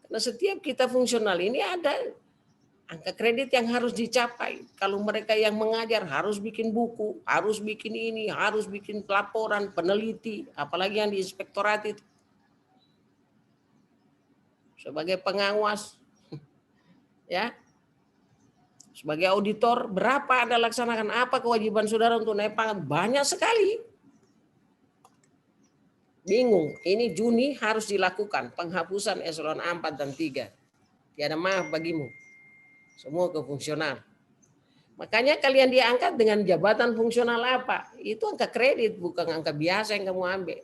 Karena setiap kita fungsional ini ada angka kredit yang harus dicapai. Kalau mereka yang mengajar harus bikin buku, harus bikin ini, harus bikin laporan, peneliti, apalagi yang di inspektorat itu. Sebagai pengawas, ya, sebagai auditor, berapa Anda laksanakan, apa kewajiban saudara untuk naik pangkat? Banyak sekali. Bingung, ini Juni harus dilakukan penghapusan eselon 4 dan 3. Tiada maaf bagimu. Semua ke fungsional. Makanya kalian diangkat dengan jabatan fungsional apa? Itu angka kredit, bukan angka biasa yang kamu ambil.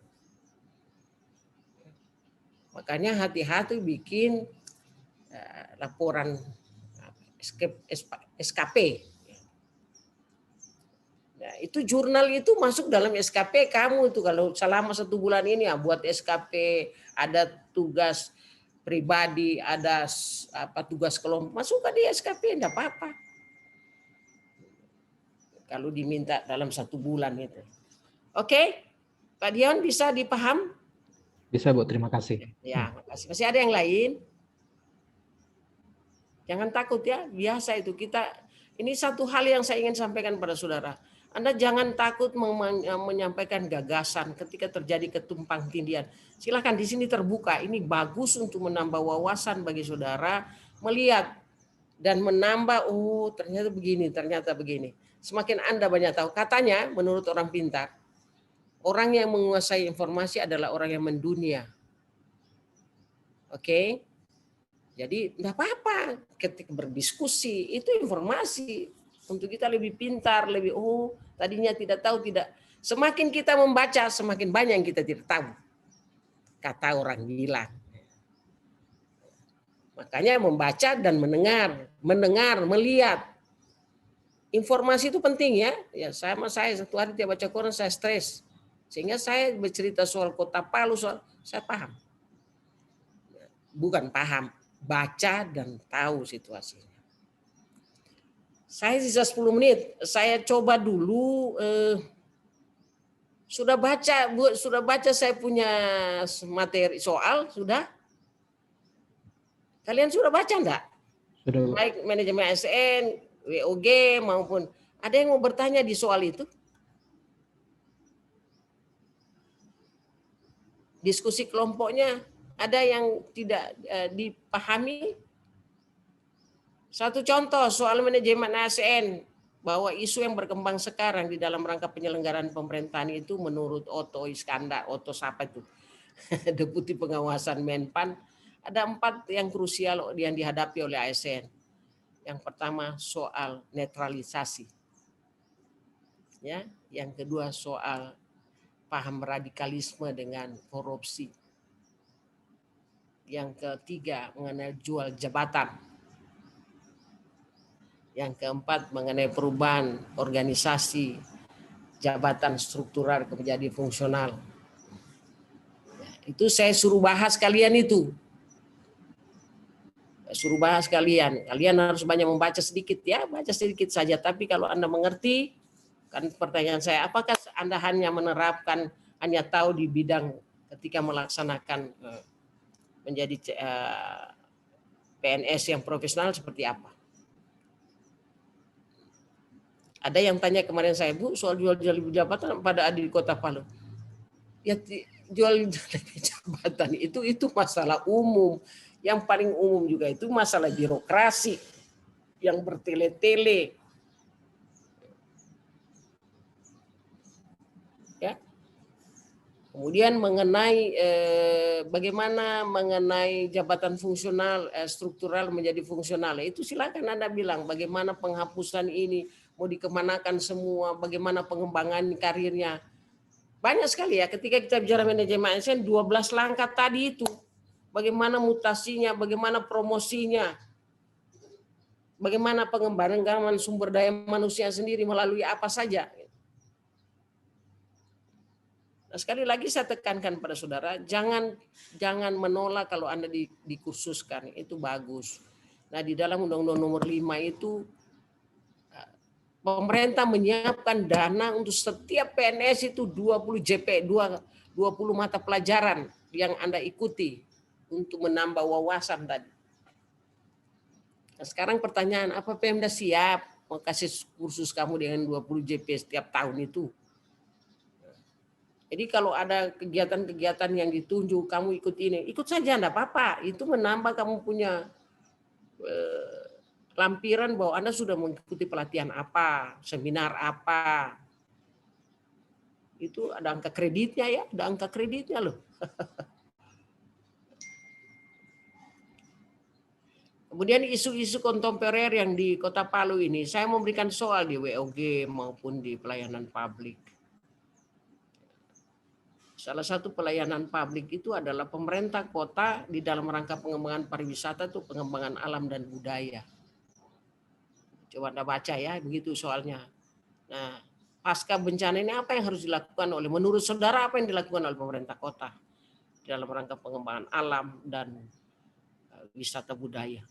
Makanya hati-hati bikin laporan SKP. Nah, itu jurnal itu masuk dalam SKP kamu itu kalau selama 1 bulan ini ya buat SKP, ada tugas pribadi, ada tugas kelompok, masukkan di SKP, enggak apa-apa. Kalau diminta dalam 1 bulan itu. Oke? Pak Dion bisa dipaham? Bisa, Bu. Terima kasih. Ya, makasih. Masih ada yang lain? Jangan takut ya, biasa itu kita. Ini satu hal yang saya ingin sampaikan pada saudara. Anda jangan takut menyampaikan gagasan ketika terjadi ketumpang tindihan. Silakan di sini terbuka. Ini bagus untuk menambah wawasan bagi saudara, melihat dan menambah, ternyata begini, ternyata begini. Semakin Anda banyak tahu. Katanya menurut orang pintar, orang yang menguasai informasi adalah orang yang mendunia. Oke? Jadi enggak apa-apa ketika berdiskusi, itu informasi. Untuk kita lebih pintar, lebih tadinya tidak tahu, tidak. Semakin kita membaca, semakin banyak yang kita tidak tahu. Kata orang bilang. Makanya membaca dan mendengar, melihat. Informasi itu penting ya. Ya sama saya satu hari dia baca Quran saya stres. Sehingga saya bercerita soal Kota Palu, saya paham. Bukan paham, baca dan tahu situasinya. Saya sisa 10 menit. Saya coba dulu. Sudah baca, Bu? Sudah baca saya punya materi soal? Sudah? Kalian sudah baca enggak? Sudah, Bu. Baik manajemen ASN, WOG maupun. Ada yang mau bertanya di soal itu? Diskusi kelompoknya ada yang tidak dipahami? Satu contoh soal manajemen ASN, bahwa isu yang berkembang sekarang di dalam rangka penyelenggaraan pemerintahan itu menurut Otto Iskandar, Otto siapa itu? Deputi Pengawasan Menpan, ada 4 yang krusial yang dihadapi oleh ASN. Yang pertama soal netralisasi. Ya, yang kedua soal paham radikalisme dengan korupsi. Yang ketiga mengenai jual jabatan. Yang keempat mengenai perubahan organisasi jabatan struktural menjadi fungsional. Itu saya suruh bahas kalian itu. Suruh bahas kalian. Kalian harus banyak membaca sedikit ya, baca sedikit saja. Tapi kalau Anda mengerti, kan pertanyaan saya, apakah Anda hanya menerapkan, hanya tahu di bidang ketika melaksanakan menjadi PNS yang profesional seperti apa? Ada yang tanya kemarin saya, Bu, soal jual jabatan pada ada di Kota Palu. Ya jual jabatan itu masalah umum. Yang paling umum juga itu masalah birokrasi yang bertele-tele. Ya. Kemudian mengenai bagaimana mengenai jabatan fungsional struktural menjadi fungsional, itu silakan Anda bilang bagaimana penghapusan ini mau dikemanakan semua, bagaimana pengembangan karirnya. Banyak sekali ya ketika kita bicara manajemen ASN, 12 langkah tadi itu. Bagaimana mutasinya, bagaimana promosinya, bagaimana pengembangan sumber daya manusia sendiri melalui apa saja. Nah, sekali lagi saya tekankan pada saudara, jangan menolak kalau Anda dikursuskan, itu bagus. Nah, di dalam Undang-Undang Nomor 5 itu pemerintah menyiapkan dana untuk setiap PNS itu 20 JP, 20 mata pelajaran yang Anda ikuti untuk menambah wawasan tadi. Nah, sekarang pertanyaan, apa Pemda siap mau kasih kursus kamu dengan 20 JP setiap tahun itu? Jadi kalau ada kegiatan-kegiatan yang ditunjuk, kamu ikut ini, ikut saja, enggak apa-apa. Itu menambah kamu punya lampiran bahwa Anda sudah mengikuti pelatihan apa, seminar apa. Itu ada angka kreditnya ya, ada angka kreditnya loh. Kemudian isu-isu kontemporer yang di Kota Palu ini, saya memberikan soal di WOG maupun di pelayanan publik. Salah satu pelayanan publik itu adalah pemerintah kota di dalam rangka pengembangan pariwisata itu pengembangan alam dan budaya. Coba Anda baca ya, begitu soalnya. Nah, pasca bencana ini apa yang harus dilakukan menurut saudara apa yang dilakukan oleh pemerintah kota dalam rangka pengembangan alam dan wisata budaya.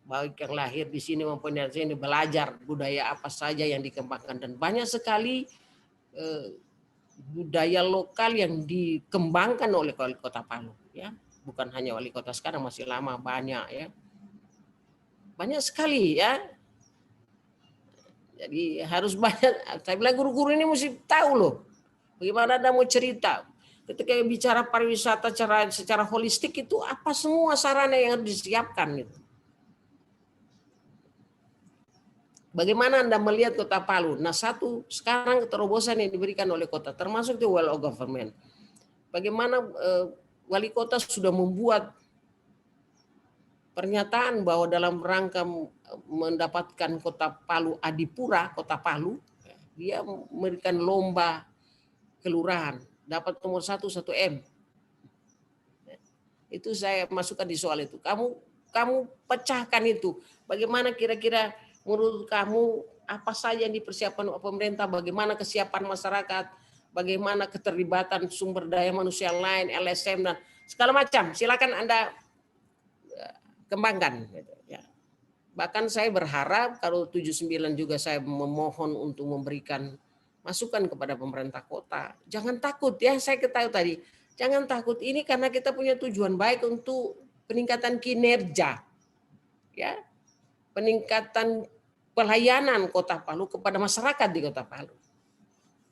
Baik yang lahir di sini maupun yang sini belajar budaya apa saja yang dikembangkan, dan banyak sekali budaya lokal yang dikembangkan oleh wali kota Palu ya, bukan hanya wali kota sekarang, masih lama banyak ya, banyak sekali ya. Jadi harus banyak, saya bilang guru-guru ini mesti tahu loh bagaimana Anda mau cerita ketika bicara pariwisata secara holistik itu apa semua sarana yang harus disiapkan gitu. Bagaimana Anda melihat Kota Palu? Nah, satu, sekarang terobosan yang diberikan oleh kota, termasuk di well of government. Bagaimana wali kota sudah membuat pernyataan bahwa dalam rangka mendapatkan Kota Palu Adipura, Kota Palu, dia memberikan lomba kelurahan, dapat nomor 1 M. Itu saya masukkan di soal itu. Kamu pecahkan itu. Bagaimana kira-kira menurut kamu apa saja yang dipersiapkan pemerintah, bagaimana kesiapan masyarakat, bagaimana keterlibatan sumber daya manusia lain, LSM dan segala macam. Silakan Anda kembangkan. Bahkan saya berharap kalau 79 juga saya memohon untuk memberikan masukan kepada pemerintah kota. Jangan takut ya, saya ketahui tadi. Jangan takut, ini karena kita punya tujuan baik untuk peningkatan kinerja. Ya. Peningkatan pelayanan Kota Palu kepada masyarakat di Kota Palu.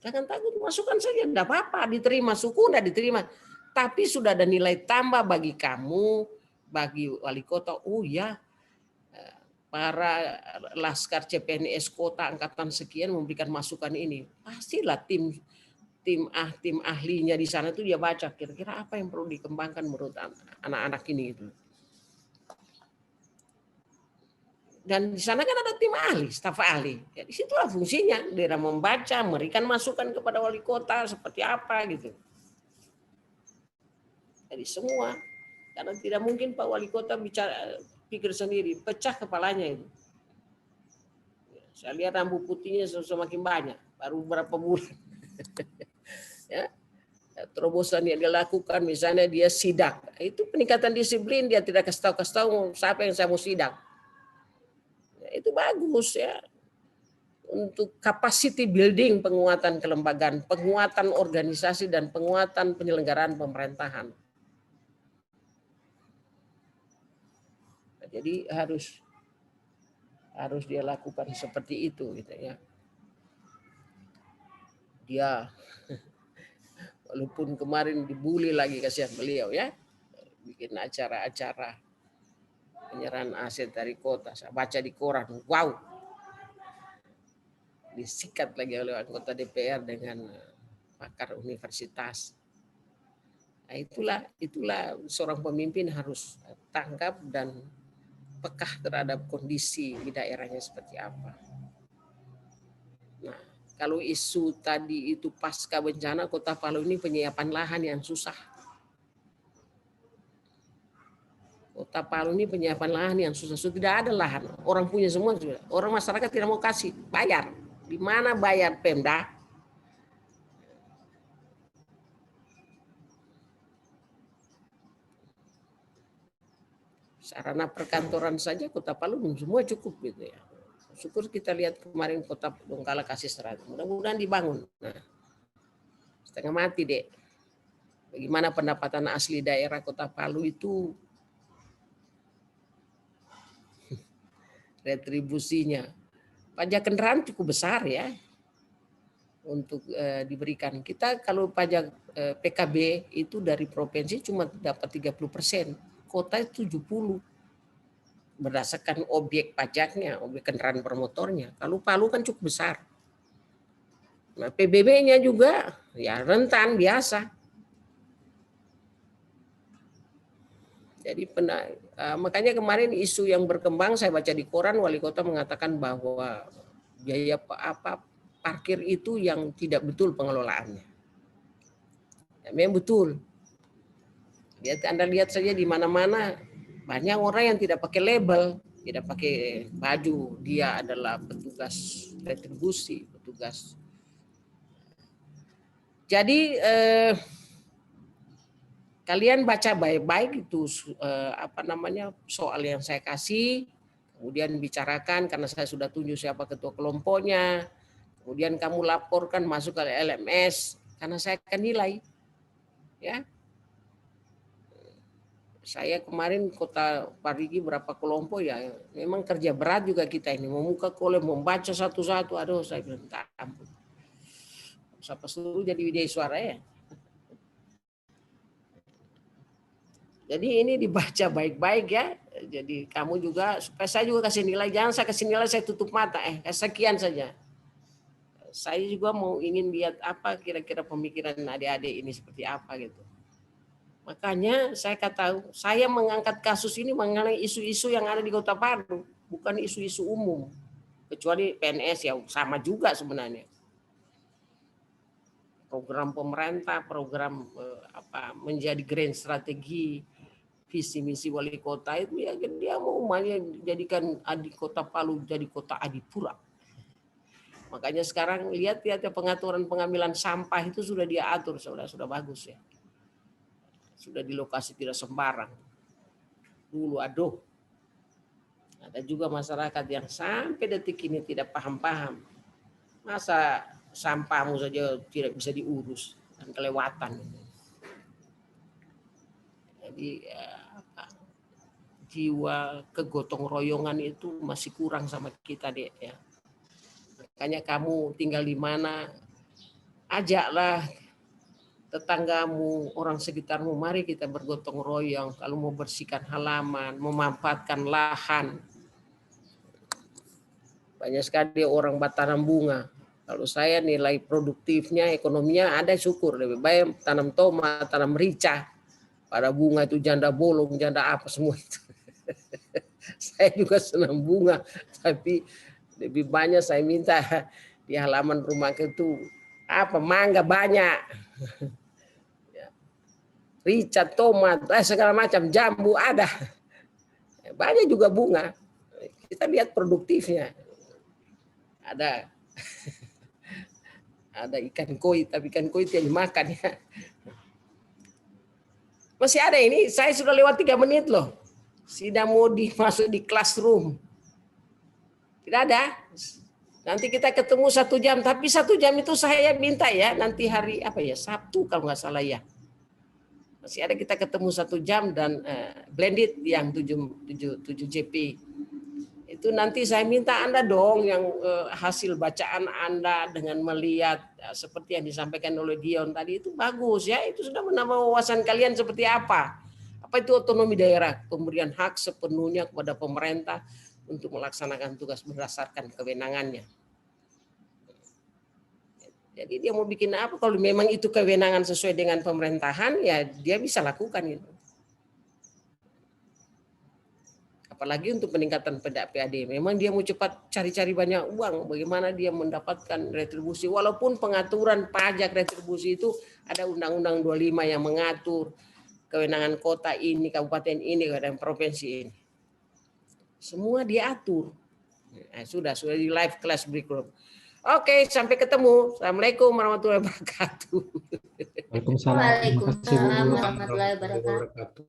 Jangan takut, masukkan saja, enggak apa-apa, diterima, suku enggak diterima. Tapi sudah ada nilai tambah bagi kamu, bagi wali kota. Oh ya, para laskar CPNS kota angkatan sekian memberikan masukan ini. Pastilah tim ahlinya di sana itu dia baca kira-kira apa yang perlu dikembangkan menurut anak-anak ini gitu. Dan di sana kan ada tim ahli, staf ahli. Ya, di situlah fungsinya, daerah membaca, memberikan masukan kepada wali kota seperti apa gitu. Jadi semua, karena tidak mungkin Pak Wali Kota bicara pikir sendiri, pecah kepalanya itu. Saya lihat rambut putihnya semakin banyak, baru berapa bulan. Ya, terobosan yang dilakukan, misalnya dia sidak, itu peningkatan disiplin, dia tidak kasih tahu siapa yang saya mau sidak. Itu bagus ya, untuk capacity building, penguatan kelembagaan, penguatan organisasi dan penguatan penyelenggaraan pemerintahan. Jadi harus dia lakukan seperti itu gitu ya. Dia walaupun kemarin dibully lagi, kasihan beliau ya, bikin acara-acara penyerahan aset dari kota. Saya baca di koran, wow, disikat lagi oleh anggota DPR dengan pakar universitas. Nah, itulah seorang pemimpin harus tanggap dan peka terhadap kondisi di daerahnya seperti apa. Nah, kalau isu tadi itu pasca bencana Kota Palu ini penyiapan lahan yang susah. Kota Palu ini penyiapan lahan yang susah. Tidak ada lahan. Orang punya semua sudah. Orang masyarakat tidak mau kasih, bayar. Di mana bayar Pemda? Sarana perkantoran saja Kota Palu semua cukup gitu ya. Syukur kita lihat kemarin Kota Donggala kasih 100. Mudah-mudahan dibangun. Nah, setengah mati deh. Bagaimana pendapatan asli daerah Kota Palu itu retribusinya. Pajak kendaraan cukup besar ya untuk diberikan. Kita kalau pajak PKB itu dari provinsi cuma dapat 30%. Kota itu 70 berdasarkan objek pajaknya, objek kendaraan bermotornya. Kalau Palu kan cukup besar. Nah, PBB-nya juga ya rentan biasa. Jadi makanya kemarin isu yang berkembang saya baca di koran, wali kota mengatakan bahwa biaya parkir itu yang tidak betul pengelolaannya. Ya, memang betul. Anda lihat saja di mana-mana banyak orang yang tidak pakai label, tidak pakai baju. Dia adalah petugas retribusi, petugas. Jadi kalian baca baik-baik itu soal yang saya kasih, kemudian bicarakan karena saya sudah tunjuk siapa ketua kelompoknya. Kemudian kamu laporkan masuk ke LMS karena saya akan nilai. Ya. Saya kemarin Kota Parigi berapa kelompok ya, memang kerja berat juga kita ini, membuka kolom, membaca satu-satu, aduh saya bilang tak ampun. Siapa suruh jadi widya suara ya. Jadi ini dibaca baik-baik ya, jadi kamu juga, supaya saya juga kasih nilai, jangan saya kasih nilai saya tutup mata, sekian saja. Saya juga ingin lihat apa kira-kira pemikiran adik-adik ini seperti apa gitu. Makanya saya mengangkat kasus ini mengenai isu-isu yang ada di Kota Palu, bukan isu-isu umum. Kecuali PNS ya sama juga sebenarnya. Program pemerintah, program menjadi grand strategi visi misi wali kota itu ya dia mau jadikan Kota Palu jadi kota adipura. Makanya sekarang lihat ya pengaturan pengambilan sampah itu sudah dia atur, sudah bagus ya. Sudah di lokasi tidak sembarang. Dulu aduh. Ada juga masyarakat yang sampai detik ini tidak paham-paham. Masa sampahmu saja tidak bisa diurus dan kelewatan. Jadi jiwa kegotong royongan itu masih kurang sama kita deh ya. Makanya kamu tinggal di mana, ajaklah tetanggamu, orang sekitarmu, mari kita bergotong royong. Kalau mau bersihkan halaman, memanfaatkan lahan. Banyak sekali orang bertanam bunga. Kalau saya nilai produktifnya, ekonominya ada syukur. Lebih baik tanam tomat, tanam rica. Pada bunga itu janda bolong, janda apa semua itu. Saya juga senang bunga. Tapi lebih banyak saya minta di halaman rumah itu mangga banyak. Rica, tomat, segala macam, jambu ada. Banyak juga bunga. Kita lihat produktifnya. Ada ikan koi, tapi ikan koi tidak dimakan ya. Masih ada ini, saya sudah lewat 3 menit loh. Sudah mau masuk di classroom. Tidak ada. Nanti kita ketemu 1 jam, tapi 1 jam itu saya minta ya, nanti hari Sabtu kalau nggak salah ya. Masih ada kita ketemu 1 jam dan blended yang 7 JP. Itu nanti saya minta Anda dong yang hasil bacaan Anda dengan melihat seperti yang disampaikan oleh Dion tadi itu bagus ya. Itu sudah menambah wawasan kalian seperti apa. Apa itu otonomi daerah? Pemberian hak sepenuhnya kepada pemerintah untuk melaksanakan tugas berdasarkan kewenangannya. Jadi dia mau bikin apa, kalau memang itu kewenangan sesuai dengan pemerintahan, ya dia bisa lakukan gitu. Apalagi untuk peningkatan PAD. Memang dia mau cepat cari-cari banyak uang, bagaimana dia mendapatkan retribusi. Walaupun pengaturan pajak retribusi itu ada Undang-Undang 25 yang mengatur kewenangan kota ini, kabupaten ini, dan provinsi ini. Semua diatur. Nah, sudah di live class berikut. Oke, sampai ketemu. Assalamualaikum warahmatullahi wabarakatuh. Waalaikumsalam warahmatullahi wabarakatuh.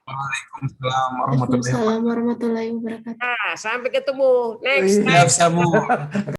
Waalaikumsalam warahmatullahi wabarakatuh. Nah, sampai ketemu. Next. Siap, Sabu.